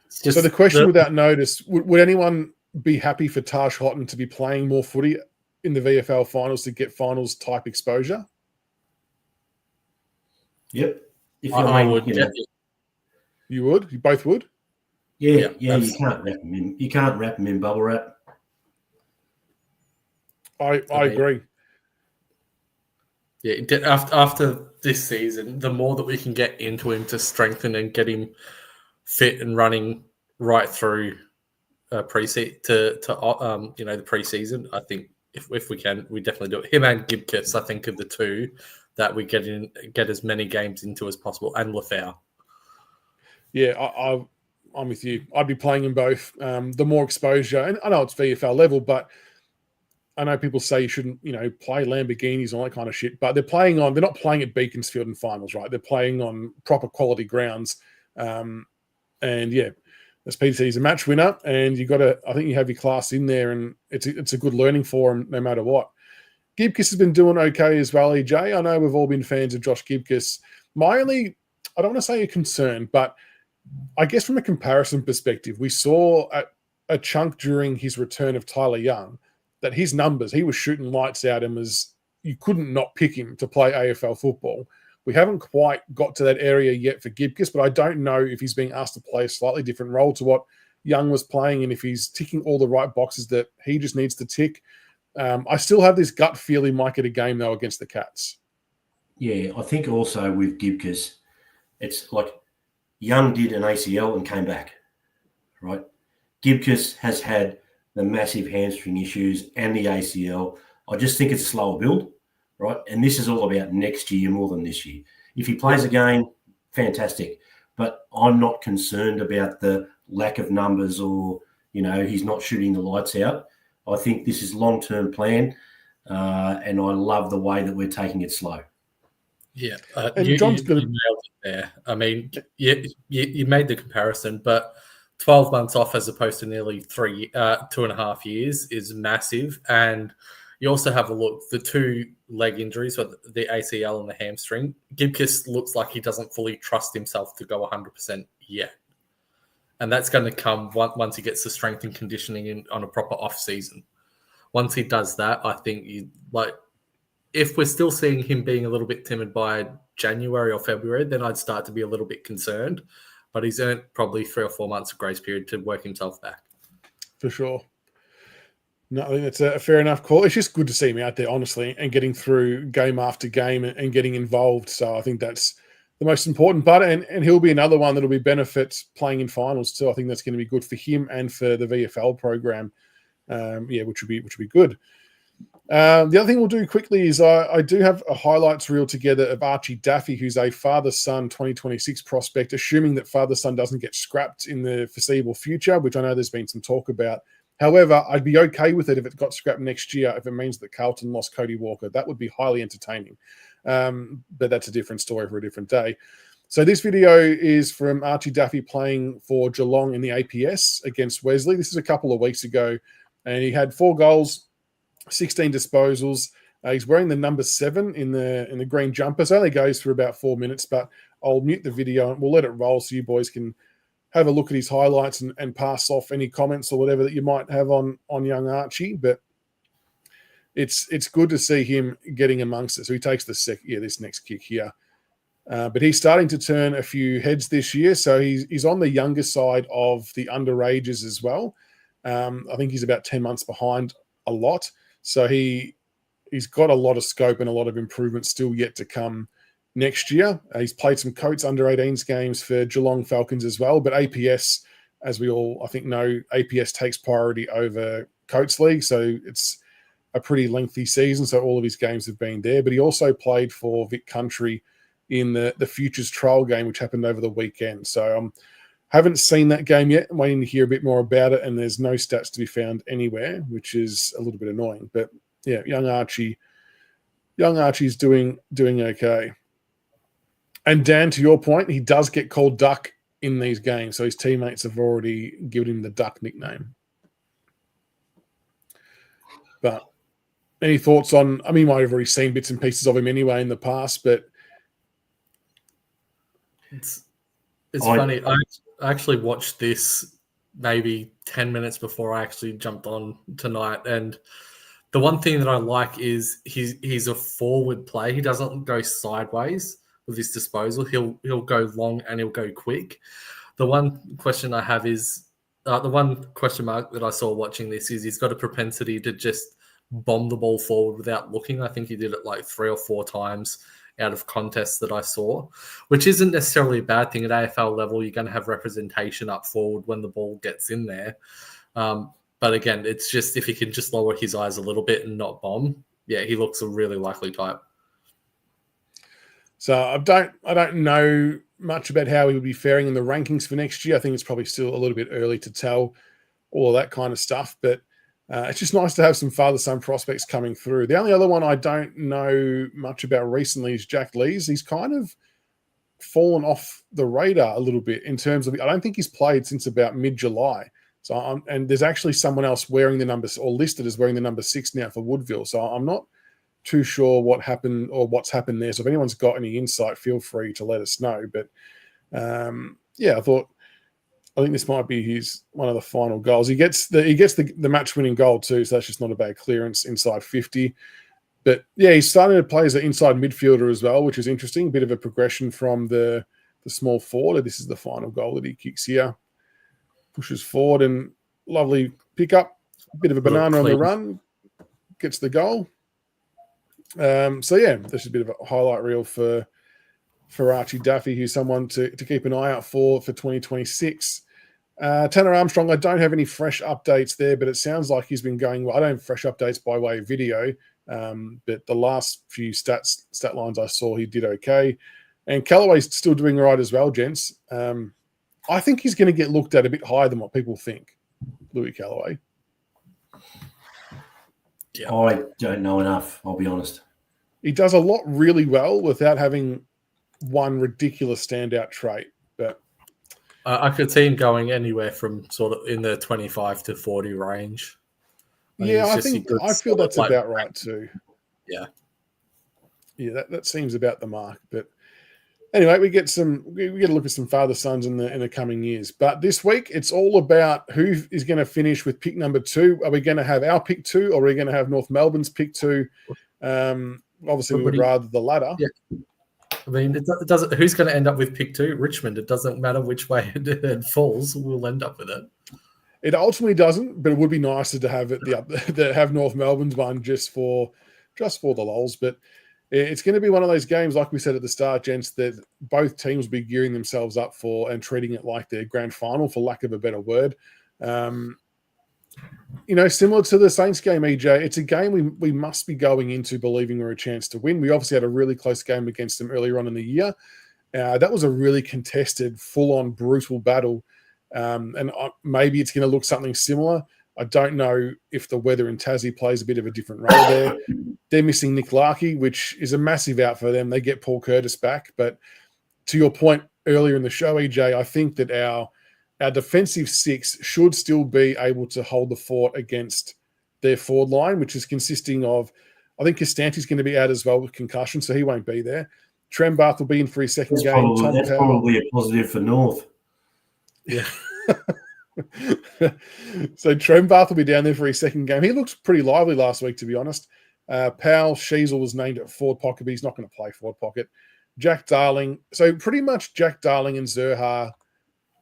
So the question without notice, would anyone be happy for Tash Houghton to be playing more footy in the VFL finals to get finals type exposure? Yep. If I would. You would? You both would? Yeah. You can't wrap them in. You can't wrap them in bubble wrap. I agree. Yeah, after this season, the more that we can get into him to strengthen and get him fit and running right through the preseason, I think if we can, we definitely do it. Him and Gibcus, I think, are the two that we get as many games into as possible, and Lafau. Yeah, I'm with you. I'd be playing in both. The more exposure, and I know it's VFL level, but I know people say you shouldn't, play Lamborghinis and all that kind of shit, but they're not playing at Beaconsfield in finals, right? They're playing on proper quality grounds. And yeah, as Peter said, he's a match winner, and I think you have your class in there, and it's a good learning for him no matter what. Gibcus has been doing okay as well, EJ. I know we've all been fans of Josh Gibcus. I don't want to say a concern, but I guess from a comparison perspective, we saw a chunk during his return of Tyler Young that his numbers, he was shooting lights out and you couldn't not pick him to play AFL football. We haven't quite got to that area yet for Gibcus, but I don't know if he's being asked to play a slightly different role to what Young was playing, and if he's ticking all the right boxes that he just needs to tick. I still have this gut feel he might get a game, though, against the Cats. Yeah, I think also with Gibcus, it's like Young did an ACL and came back, right? Gibcus has had the massive hamstring issues and the ACL. I just think it's a slower build, right? And this is all about next year more than this year. If he plays a game, fantastic. But I'm not concerned about the lack of numbers or, he's not shooting the lights out. I think this is long-term plan, and I love the way that we're taking it slow. Yeah, and John's you nailed it there. I mean, you made the comparison, but 12 months off as opposed to nearly 2.5 years is massive. And you also have a look, the two leg injuries, the ACL and the hamstring. Gibcus looks like he doesn't fully trust himself to go 100% yet. And that's going to come once he gets the strength and conditioning on a proper off season. Once he does that, I think if we're still seeing him being a little bit timid by January or February, then I'd start to be a little bit concerned. But he's earned probably 3 or 4 months of grace period to work himself back. For sure. No, I think that's a fair enough call. It's just good to see him out there, honestly, and getting through game after game and getting involved. So I think that's the most important part, and he'll be another one that'll be benefits playing in finals too. I think that's going to be good for him and for the VFL program, which would be good. The other thing we'll do quickly is I do have a highlights reel together of Archie Daffy, who's a father-son 2026 prospect, assuming that father-son doesn't get scrapped in the foreseeable future, which I know there's been some talk about. However, I'd be okay with it if it got scrapped next year, if it means that Carlton lost Cody Walker. That would be highly entertaining. But that's a different story for a different day. So this video is from Archie Daffy playing for Geelong in the APS against Wesley. This is a couple of weeks ago, and he had 4 goals, 16 disposals. He's wearing the number 7 in the green jumper. So it only goes for about 4 minutes, but I'll mute the video and we'll let it roll so you boys can have a look at his highlights and pass off any comments or whatever that you might have on young Archie. But it's good to see him getting amongst it. So he takes this next kick here. But he's starting to turn a few heads this year. So he's on the younger side of the underages as well. I think he's about 10 months behind a lot. So he's got a lot of scope and a lot of improvement still yet to come next year. He's played some Coates under-18s games for Geelong Falcons as well, but APS, as we all, I think, know, APS takes priority over Coates League, so it's a pretty lengthy season, so all of his games have been there. But he also played for Vic Country in the Futures trial game, which happened over the weekend. So haven't seen that game yet. I'm waiting to hear a bit more about it, and there's no stats to be found anywhere, which is a little bit annoying. But yeah, young Archie's doing okay. And Dan, to your point, he does get called Duck in these games, so his teammates have already given him the Duck nickname. But any thoughts on? I mean, you might have already seen bits and pieces of him anyway in the past, but it's funny. I actually watched this maybe 10 minutes before I actually jumped on tonight, and the one thing that I like is he's a forward play. He doesn't go sideways with his disposal. He'll go long and he'll go quick. The one question I have is the one question mark that I saw watching this is he's got a propensity to just bomb the ball forward without looking. I think he did it like 3 or 4 times out of contests that I saw, which isn't necessarily a bad thing. At AFL level, you're going to have representation up forward when the ball gets in there. But again, it's just if he can just lower his eyes a little bit and not bomb, yeah, he looks a really likely type. So I don't know much about how he would be faring in the rankings for next year. I think it's probably still a little bit early to tell all of that kind of stuff, but it's just nice to have some father-son prospects coming through. The only other one I don't know much about recently is Jack Lees. He's kind of fallen off the radar a little bit in terms of, I don't think he's played since about mid-July. So and there's actually someone else wearing the numbers or listed as wearing the number 6 now for Woodville. So I'm not too sure what happened or what's happened there. So if anyone's got any insight, feel free to let us know. But yeah, I think this might be one of the final goals. He gets the match-winning goal too, so that's just not a bad clearance inside 50. But yeah, he's starting to play as an inside midfielder as well, which is interesting. A bit of a progression from the small forward. This is the final goal that he kicks here. Pushes forward and lovely pickup. A bit of a banana on the run. Gets the goal. So yeah, this is a bit of a highlight reel for Archie Duffy, who's someone to keep an eye out for 2026. Tanner Armstrong, I don't have any fresh updates there, but it sounds like he's been going well. I don't have fresh updates by way of video, but the last few stat lines I saw, he did okay. And Callaway's still doing all right as well, gents. I think he's going to get looked at a bit higher than what people think, Louis Callaway. Yeah. I don't know enough, I'll be honest. He does a lot really well without having one ridiculous standout trait. But I could see him going anywhere from sort of in the 25 to 40 range. I feel that's about right too. Yeah. Yeah, that seems about the mark. But anyway, we get to look at some father sons in the coming years. But this week, it's all about who is going to finish with pick number 2. Are we going to have our pick 2, or are we going to have North Melbourne's pick 2? Obviously, we would rather the latter. Yeah. I mean, it doesn't. Who's going to end up with pick 2? Richmond. It doesn't matter which way it falls. We'll end up with it. It ultimately doesn't, but it would be nicer to have have North Melbourne's one just for the lols. But it's going to be one of those games, like we said at the start, gents, that both teams will be gearing themselves up for and treating it like their grand final, for lack of a better word. Similar to the Saints game, EJ, it's a game we must be going into believing we're a chance to win. We obviously had a really close game against them earlier on in the year. That was a really contested, full-on, brutal battle. And maybe it's going to look something similar. I don't know if the weather in Tassie plays a bit of a different role there. They're missing Nick Larkey, which is a massive out for them. They get Paul Curtis back. But to your point earlier in the show, EJ, I think that our defensive 6 should still be able to hold the fort against their forward line, which is consisting of, I think Costante's going to be out as well with concussion, so he won't be there. Trembath will be in for his second game. That's probably a positive for North. Yeah. So Trembath will be down there for his second game. He looked pretty lively last week, to be honest. Powell Sheasel was named at forward pocket, but he's not going to play forward pocket. Jack Darling. So pretty much Jack Darling and Zerha,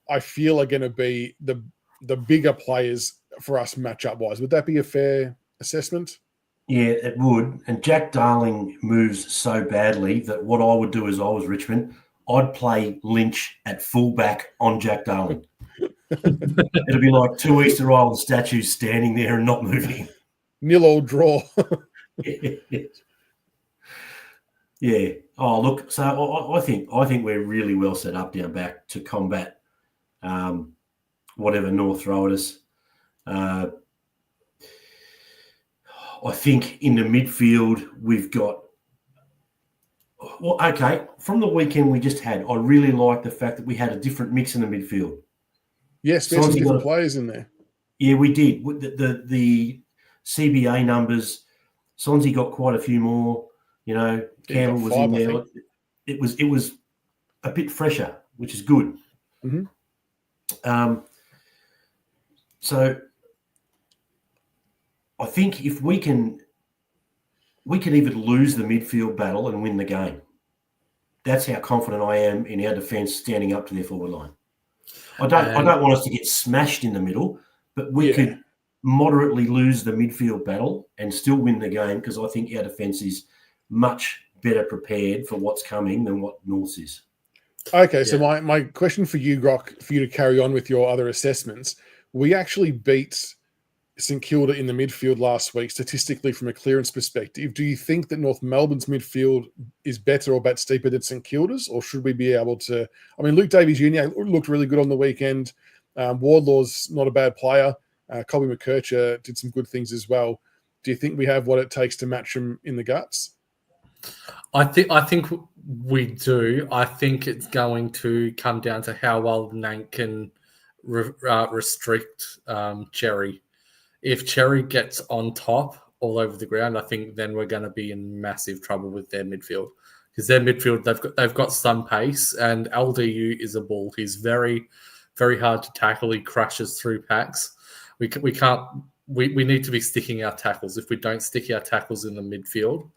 I feel, are going to be the bigger players for us matchup-wise. Would that be a fair assessment? Yeah, it would. And Jack Darling moves so badly that what I would do as I was Richmond, I'd play Lynch at fullback on Jack Darling. It'd be like two Easter Island statues standing there and not moving. Nil all draw. Yeah. Oh, look. So I think we're really well set up down back to combat whatever North throw at us. I think in the midfield we've got. Well, okay. From the weekend we just had, I really like the fact that we had a different mix in the midfield. Yes, there's some different players in there. Yeah, we did. The CBA numbers, Sonzi got quite a few more. You know, Campbell was in there. It was a bit fresher, which is good. Mm-hmm. So I think if we can even lose the midfield battle and win the game. That's how confident I am in our defence standing up to their forward line. I don't want us to get smashed in the middle, but we could moderately lose the midfield battle and still win the game because I think our defence is much better prepared for what's coming than what North's is. Okay, so my question for you, Grock, for you to carry on with your other assessments, we actually beat St Kilda in the midfield last week, statistically from a clearance perspective. Do you think that North Melbourne's midfield is better or bat steeper than St Kilda's, or should we be able to? I mean, Luke Davies Jr. looked really good on the weekend. Wardlaw's not a bad player. Colby McKercher did some good things as well. Do you think we have what it takes to match them in the guts? I think we do. I think it's going to come down to how well Nank can restrict Cherry. If Cherry gets on top all over the ground, I think then we're going to be in massive trouble with their midfield because their midfield they've got some pace, and LDU is a bull. He's very, very hard to tackle. He crashes through packs. We need to be sticking our tackles. If we don't stick our tackles in the midfield,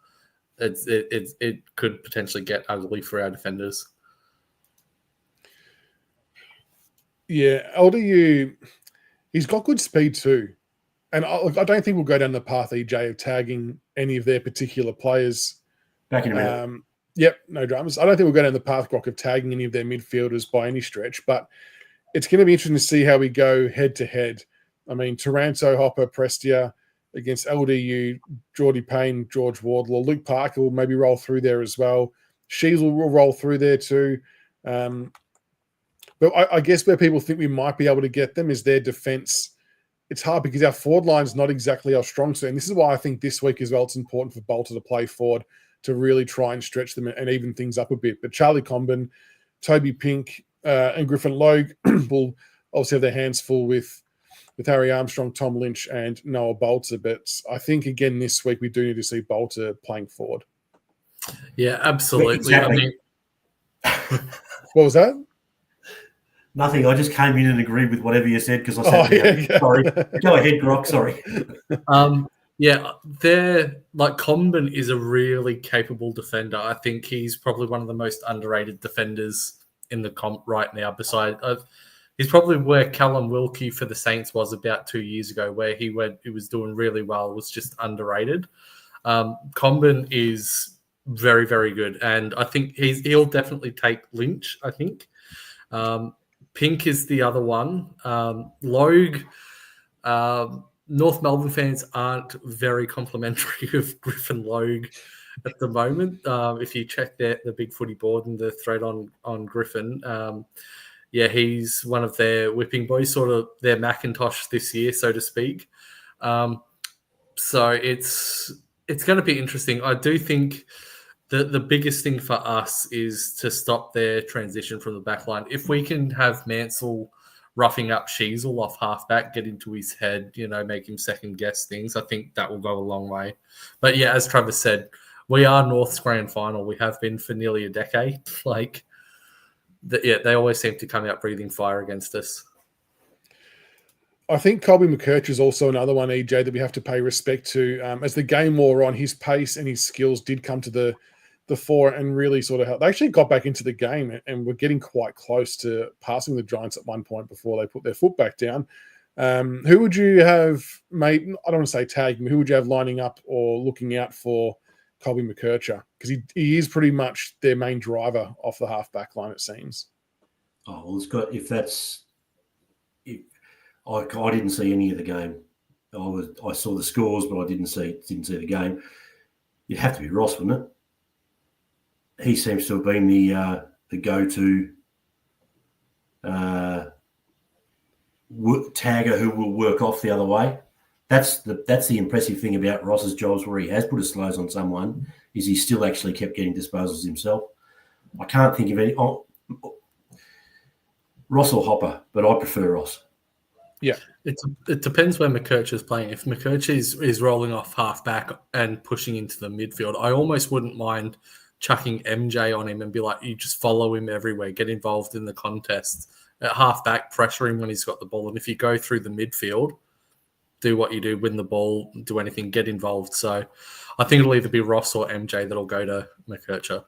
it could potentially get ugly for our defenders. Yeah, LDU, he's got good speed too. And I don't think we'll go down the path, EJ, of tagging any of their particular players. Back in a minute. Yep, no dramas. I don't think we'll go down the path, Grock, of tagging any of their midfielders by any stretch, but it's going to be interesting to see how we go head-to-head. I mean, Taranto, Hopper, Prestia against LDU, Geordie Payne, George Wardlaw. Luke Parker will maybe roll through there as well. Sheasel will roll through there too. But I guess where people think we might be able to get them is their defence. It's hard because our forward line is not exactly our strong suit. And this is why I think this week as well, it's important for Balta to play forward to really try and stretch them and even things up a bit. But Charlie Comben, Toby Pink, and Griffin Logue will obviously have their hands full with Harry Armstrong, Tom Lynch, and Noah Balta. But I think, again, this week we do need to see Balta playing forward. Yeah, absolutely. Exactly. What was that? Nothing. I just came in and agreed with whatever you said because I said, sorry. Go ahead, Grock. Sorry. They're like Comben is a really capable defender. I think he's probably one of the most underrated defenders in the comp right now. Besides, he's probably where Callum Wilkie for the Saints was about 2 years ago, where he was doing really well, was just underrated. Comben is very, very good, and I think he'll definitely take Lynch. I think. Pink is the other one. Logue, North Melbourne fans aren't very complimentary of Griffin Logue at the moment. If you check the Big Footy board and the thread on Griffin, he's one of their whipping boys, sort of their Macintosh this year, so to speak. So it's going to be interesting. I do think the biggest thing for us is to stop their transition from the back line. If we can have Mansell roughing up Sheasel off halfback, get into his head, make him second guess things, I think that will go a long way. But yeah, as Travis said, we are North's grand final. We have been for nearly a decade. They always seem to come out breathing fire against us. I think Colby McKercher is also another one, EJ, that we have to pay respect to. As the game wore on, his pace and his skills did come to the fore and really sort of helped. They actually got back into the game and were getting quite close to passing the Giants at one point before they put their foot back down. Who would you have made? I don't want to say tag him. Who would you have lining up or looking out for Colby McKercher? Because he is pretty much their main driver off the half-back line, it seems. Oh, well, it's got, I didn't see any of the game. I saw the scores, but I didn't see the game. It'd have to be Ross, wouldn't it? He seems to have been the go-to tagger who will work off the other way. That's the impressive thing about Ross's jobs, where he has put his slows on someone, is he still actually kept getting disposals himself. I can't think of any. Ross or Hopper, but I prefer Ross. Yeah. It depends where McKercher's playing. If McKercher is rolling off half-back and pushing into the midfield, I almost wouldn't mind chucking MJ on him and be like, you just follow him everywhere, get involved in the contest. At half-back, pressure him when he's got the ball. And if you go through the midfield, do what you do, win the ball, do anything, get involved. So I think it'll either be Ross or MJ that'll go to McKercher.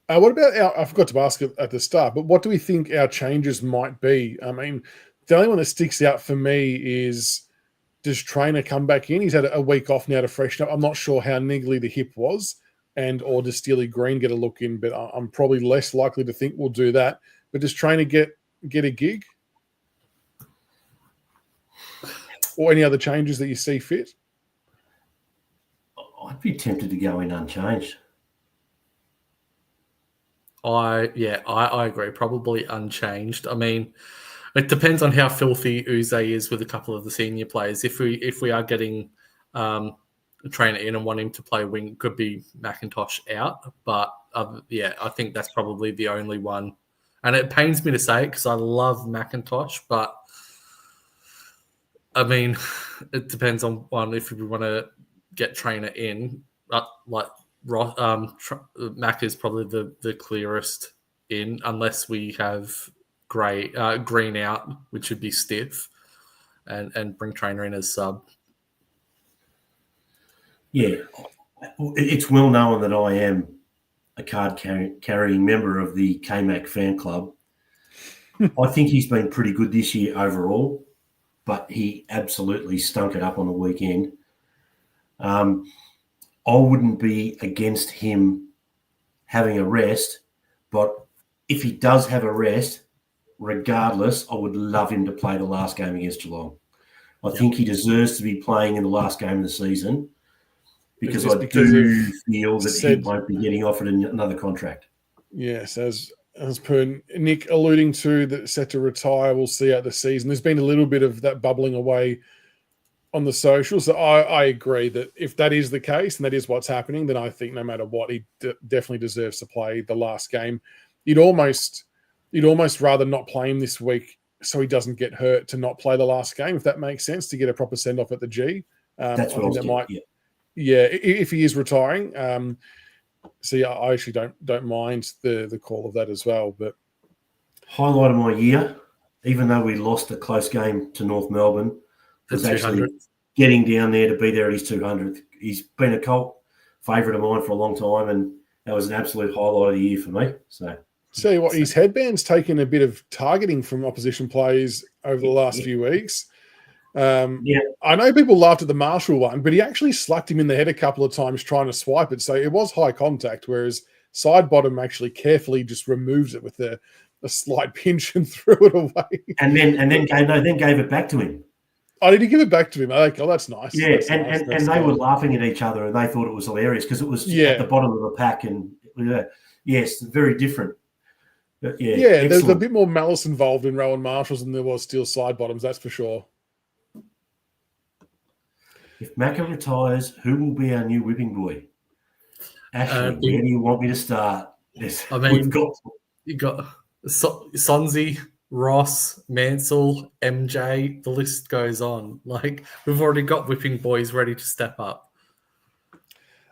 What about I forgot to ask at the start, but what do we think our changes might be? I mean, the only one that sticks out for me is, does Trainer come back in? He's had a week off now to freshen up. I'm not sure how niggly the hip was, or does Steely Green get a look in, but I'm probably less likely to think we'll do that. But does Trainer get a gig? Or any other changes that you see fit? I'd be tempted to go in unchanged. I agree. Probably unchanged. I mean, it depends on how filthy Uze is with a couple of the senior players. If we are getting a Trainer in and want him to play wing, could be McIntosh out. But I think that's probably the only one. And it pains me to say it because I love McIntosh, but I mean, it depends on one. If we want to get Trainer in, Mac is probably the clearest in, unless we have Green out, which would be stiff, and bring Trainer in as sub. Yeah, it's well known that I am a card-carrying member of the K-Mac fan club. I think he's been pretty good this year overall, but he absolutely stunk it up on the weekend. I wouldn't be against him having a rest, but if he does have a rest, regardless, I would love him to play the last game against Geelong. I think he deserves to be playing in the last game of the season, because I do feel that he won't be getting offered another contract. Yes, as per Nick alluding to, that set to retire, we'll see out the season. There's been a little bit of that bubbling away on the socials. So I agree that if that is the case and that is what's happening, then I think no matter what, he definitely deserves to play the last game. You'd almost rather not play him this week so he doesn't get hurt to not play the last game, if that makes sense, to get a proper send-off at the G. That's what I think that yeah, if he is retiring. So yeah, I actually don't mind the call of that as well. But highlight of my year, even though we lost a close game to North Melbourne, was actually getting down there to be there at his 200th. He's been a cult favourite of mine for a long time, and that was an absolute highlight of the year for me. So tell you what, his headband's taken a bit of targeting from opposition players over the last few weeks. I know people laughed at the Marshall one, but he actually slapped him in the head a couple of times trying to swipe it. So it was high contact, whereas side bottom actually carefully just removes it with a slight pinch and threw it away. And then gave it back to him. Oh, did he give it back to him? Okay, that's nice. Yeah, that's nice. And they were laughing at each other, and they thought it was hilarious because it was at the bottom of the pack. And yes, very different. There's a bit more malice involved in Rowan Marshalls than there was steel side bottoms, that's for sure. If Macca retires, who will be our new whipping boy? Ashley, where do you want me to start? You got Sonzi, Ross, Mansell, MJ. The list goes on. Like, we've already got whipping boys ready to step up.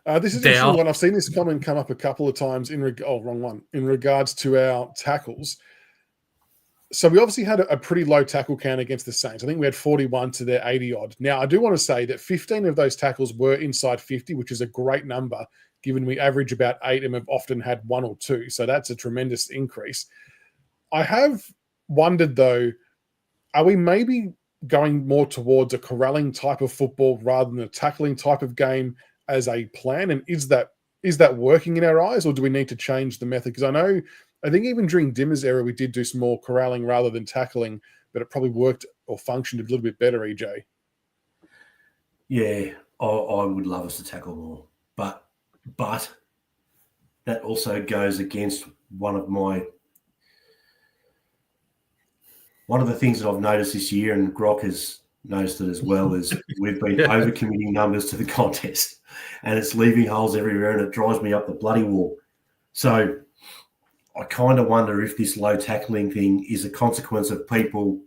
This is interesting one. I've seen this comment come up a couple of times in regards to our tackles. So we obviously had a pretty low tackle count against the Saints. I think we had 41 to their 80-odd. Now, I do want to say that 15 of those tackles were inside 50, which is a great number, given we average about 8 and have often had 1 or 2. So that's a tremendous increase. I have wondered, though, are we maybe going more towards a corralling type of football rather than a tackling type of game as a plan? And is that working in our eyes, or do we need to change the method? Because I think even during Dimmer's era, we did do some more corralling rather than tackling, but it probably worked or functioned a little bit better, EJ. Yeah, I would love us to tackle more, but that also goes against one of the things that I've noticed this year, and Grock has noticed it as well, is we've been overcommitting numbers to the contest, and it's leaving holes everywhere, and it drives me up the bloody wall. So I kind of wonder if this low tackling thing is a consequence of people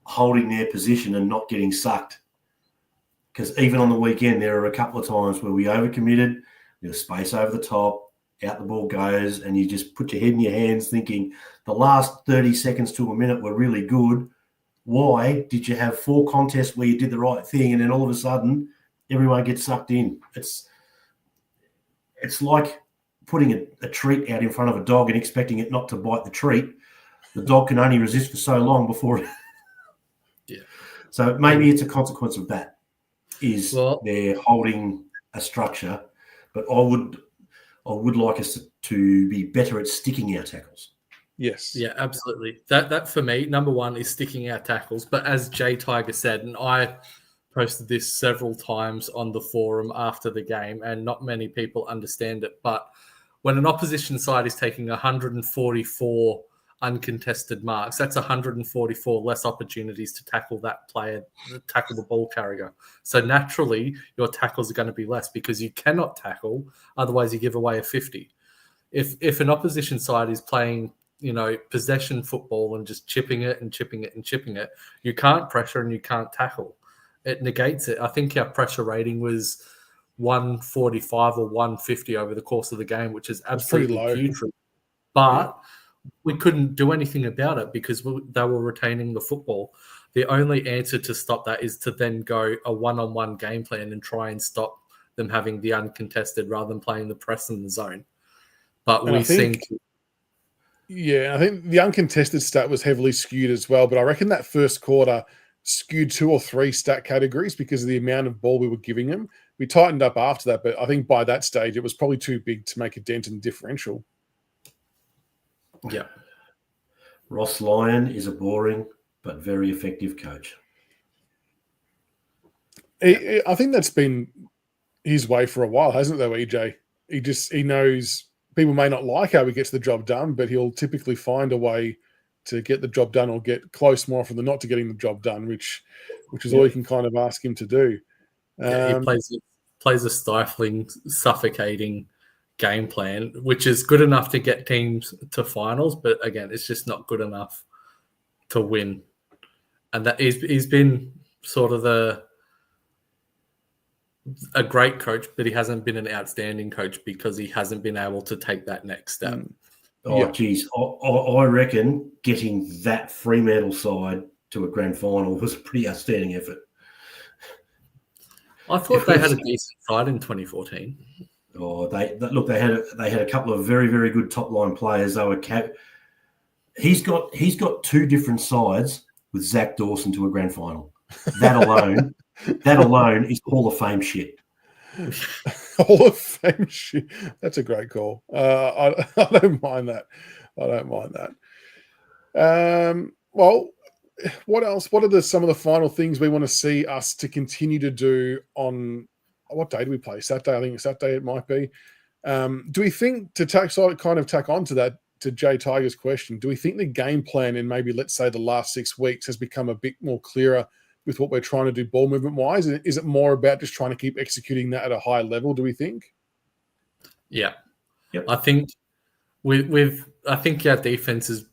holding their position and not getting sucked. Because even on the weekend, there are a couple of times where we overcommitted, there's space over the top, out the ball goes, and you just put your head in your hands thinking the last 30 seconds to a minute were really good. Why did you have 4 contests where you did the right thing and then all of a sudden everyone gets sucked in? It's like putting a treat out in front of a dog and expecting it not to bite the treat. The dog can only resist for so long before it... Yeah. So maybe it's a consequence of that, they're holding a structure, but I would like us to be better at sticking our tackles. Yes. Yeah, absolutely. That for me, number one is sticking our tackles. But as Jay Tiger said, and I posted this several times on the forum after the game, and not many people understand it, but when an opposition side is taking 144 uncontested marks, that's 144 less opportunities to tackle that player, tackle the ball carrier. So naturally, your tackles are going to be less because you cannot tackle, otherwise you give away a 50. If an opposition side is playing, possession football and just chipping it and chipping it and chipping it, you can't pressure and you can't tackle. It negates it. I think our pressure rating was 145 or 150 over the course of the game, which is absolutely putrid. But we couldn't do anything about it because they were retaining the football. The only answer to stop that is to then go a one-on-one game plan and try and stop them having the uncontested rather than playing the press in the zone. But I think the uncontested stat was heavily skewed as well. But I reckon that first quarter skewed 2 or 3 stat categories because of the amount of ball we were giving them. We tightened up after that, but I think by that stage it was probably too big to make a dent in differential. Yeah. Ross Lyon is a boring but very effective coach. I think that's been his way for a while, hasn't it, though, EJ? He knows people may not like how he gets the job done, but he'll typically find a way to get the job done or get close more often than not to getting the job done, which is all you can kind of ask him to do. He plays a stifling, suffocating game plan, which is good enough to get teams to finals, but again, it's just not good enough to win. And that he's been sort of a great coach, but he hasn't been an outstanding coach because he hasn't been able to take that next step. Geez, I reckon getting that Fremantle side to a grand final was a pretty outstanding effort. I thought they had a decent side in 2014. Oh, they had a couple of very, very good top line players. He's got 2 different sides with Zach Dawson to a grand final. That alone is Hall of Fame shit. Hall of Fame shit. That's a great call. I don't mind that. Well, what else? What are some of the final things we want to see us to continue to do on? What day do we play? Saturday, I think Saturday it might be. Do we think, to tack on to that, to Jay Tiger's question, do we think the game plan in maybe, let's say, the last 6 weeks has become a bit more clearer with what we're trying to do ball movement-wise? Is it more about just trying to keep executing that at a high level, do we think? Yeah. Yep. I think I think our defense is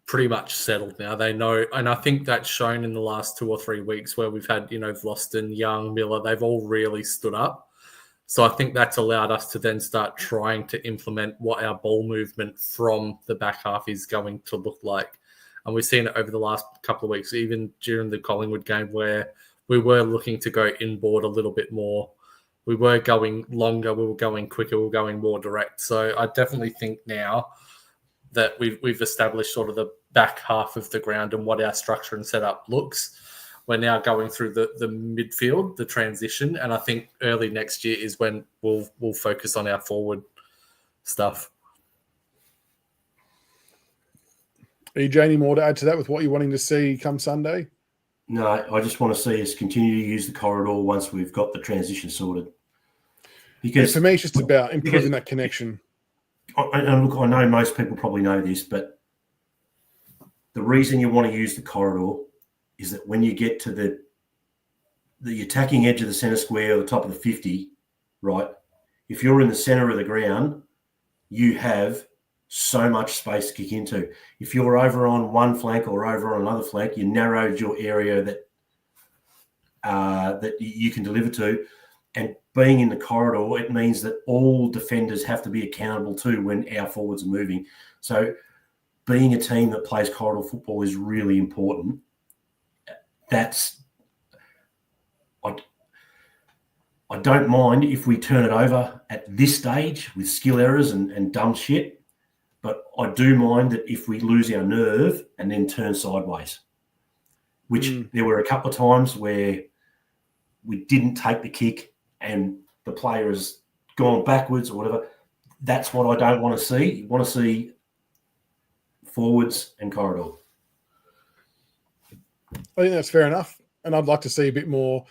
pretty much settled now. They know, and I think that's shown in the last 2 or 3 weeks where we've had, Vlosten, Young, Miller, they've all really stood up. So I think that's allowed us to then start trying to implement what our ball movement from the back half is going to look like. And we've seen it over the last couple of weeks, even during the Collingwood game where we were looking to go inboard a little bit more. We were going longer, we were going quicker, we were going more direct. So I definitely think now that we've established sort of the back half of the ground and what our structure and setup looks. We're now going through the midfield, the transition, and I think early next year is when we'll focus on our forward stuff. EJ, any more to add to that with what you're wanting to see come Sunday? No, I just want to see us continue to use the corridor once we've got the transition sorted. Because for me, it's just about improving that connection. And look, I know most people probably know this, but the reason you want to use the corridor is that when you get to the attacking edge of the centre square or the top of the 50, right, if you're in the centre of the ground, you have so much space to kick into. If you're over on one flank or over on another flank, you narrowed your area that you can deliver to. And being in the corridor, it means that all defenders have to be accountable too when our forwards are moving. So being a team that plays corridor football is really important. I don't mind if we turn it over at this stage with skill errors and dumb shit, but I do mind that if we lose our nerve and then turn sideways, which there were a couple of times where we didn't take the kick and the player has gone backwards or whatever. That's what I don't want to see. You want to see forwards and corridor. I think that's fair enough. And I'd like to see a bit more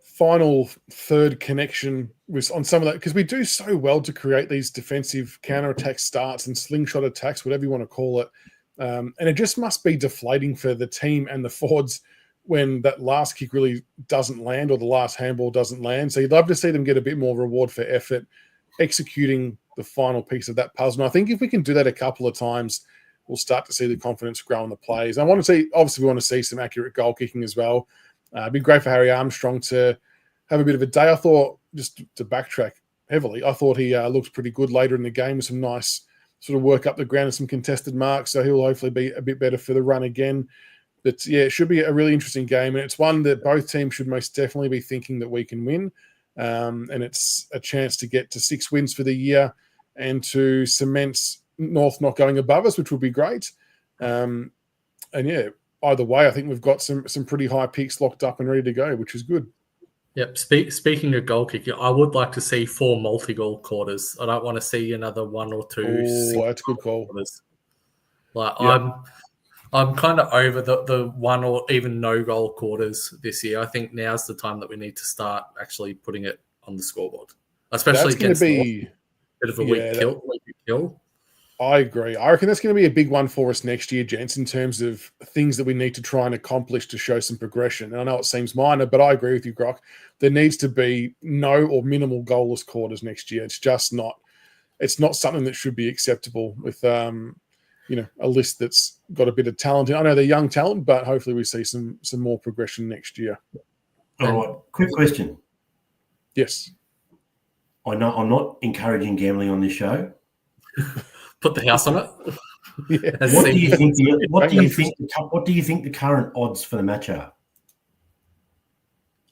final third connection on some of that, because we do so well to create these defensive counterattack starts and slingshot attacks, whatever you want to call it. And it just must be deflating for the team and the forwards when that last kick really doesn't land or the last handball doesn't land. So you'd love to see them get a bit more reward for effort executing the final piece of that puzzle. And I think if we can do that a couple of times, we'll start to see the confidence grow in the plays. I want to see, obviously, we want to see some accurate goal kicking as well. It'd be great for Harry Armstrong to have a bit of a day. I thought, just to backtrack heavily, I thought he looked pretty good later in the game with some nice sort of work up the ground and some contested marks. So he'll hopefully be a bit better for the run again. But yeah, it should be a really interesting game. And it's one that both teams should most definitely be thinking that we can win. And it's a chance to get to 6 wins for the year and to cement North not going above us, which would be great. And yeah, either way, I think we've got some pretty high picks locked up and ready to go, which is good. Yep. Speaking of goal kicking, I would like to see 4 multi-goal quarters. I don't want to see another 1 or 2. Oh, that's a good call. Quarters. Like yep. I'm kind of over the 1 or even no goal quarters this year. I think now's the time that we need to start actually putting it on the scoreboard, especially against North. Bit of a weak kill. I agree. I reckon that's going to be a big one for us next year, gents, in terms of things that we need to try and accomplish to show some progression. And I know it seems minor, but I agree with you, Grock. There needs to be no or minimal goalless quarters next year. It's just not. It's not something that should be acceptable with a list that's got a bit of talent. I know they're young talent, but hopefully we see some more progression next year. All right. Quick question. Yes. I know I'm not encouraging gambling on this show. Put the house on it. Yeah. What do you think? What do you think the current odds for the match are?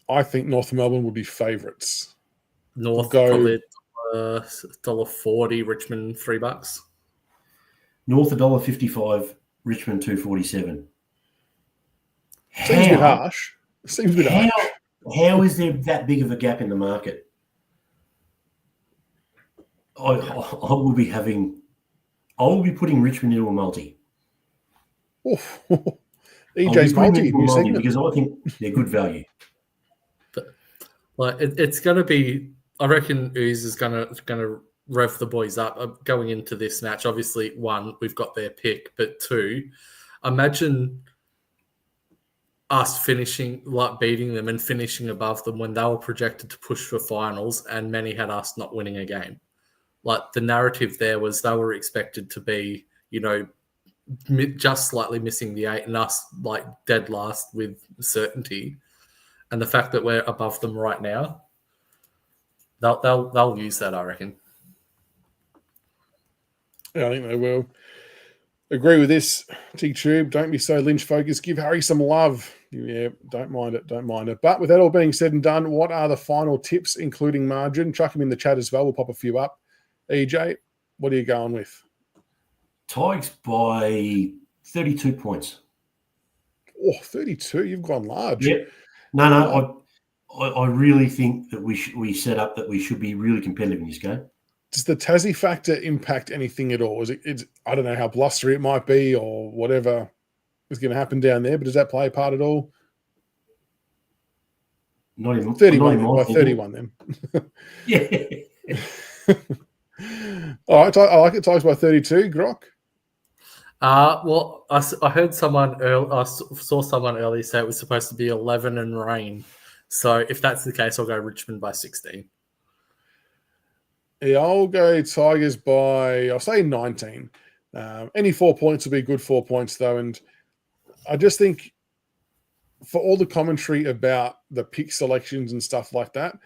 I think North Melbourne would be favourites. North probably $1.40, Richmond $3. North $1.55, Richmond $2.47. Seems a bit harsh. Seems a bit harsh. How is there that big of a gap in the market? I will be putting Richmond into a multi. EJ's multi because I think they're good value. But it's going to be. I reckon Ooze is going to rev the boys up going into this match. Obviously, 1, we've got their pick, but 2, imagine us finishing, like beating them and finishing above them when they were projected to push for finals, and many had us not winning a game. Like the narrative there was they were expected to be, just slightly missing the 8 and us like dead last with certainty. And the fact that we're above them right now, they'll use that, I reckon. Yeah, I think they will. Agree with this, T-Tube. Don't be so Lynch focused. Give Harry some love. Yeah, don't mind it. But with that all being said and done, what are the final tips, including margin? Chuck them in the chat as well. We'll pop a few up. EJ, what are you going with? Tigers by 32 points. Oh, 32. You've gone large. Yeah. No. I really think that we set up that we should be really competitive in this game. Does the Tassie factor impact anything at all? It's I don't know how blustery it might be or whatever is going to happen down there, but does that play a part at all? Not even 31 not by even 31 then. Yeah. All right, I like it. Tigers by 32. Grok. Well, I heard someone I saw someone earlier say it was supposed to be 11 and rain. So if that's the case, I'll go Richmond by 16. Yeah, I'll go Tigers by, I'll say 19. Any 4 points will be good 4 points, though. And I just think for all the commentary about the pick selections and stuff like that,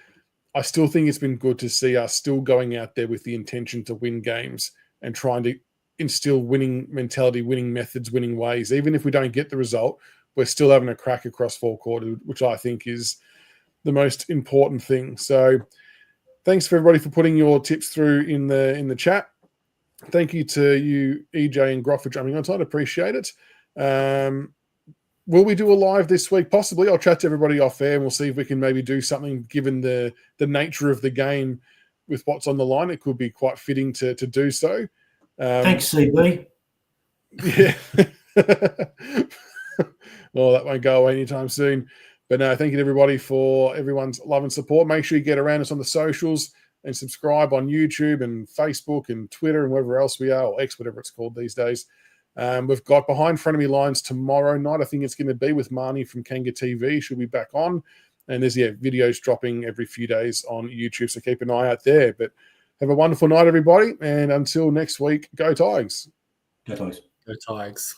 I still think it's been good to see us still going out there with the intention to win games and trying to instill winning mentality, winning methods, winning ways. Even if we don't get the result, we're still having a crack across 4 quarters, which I think is the most important thing. So thanks for everybody for putting your tips through in the chat. Thank you to you, EJ and Groff, for jumping on. I appreciate it. Will we do a live this week? Possibly. I'll chat to everybody off air and we'll see if we can maybe do something given the nature of the game with what's on the line. It could be quite fitting to do so. Thanks, CB. Yeah. Well, that won't go away anytime soon. But no, thank you to everybody for everyone's love and support. Make sure you get around us on the socials and subscribe on YouTube and Facebook and Twitter and wherever else we are, or X, whatever it's called these days. We've got Behind Front of Me Lines tomorrow night. I think it's going to be with Marnie from Kanga TV. She'll be back on. And there's videos dropping every few days on YouTube, so keep an eye out there. But have a wonderful night, everybody. And until next week, go Tigers. Go Tigers. Go Tigers.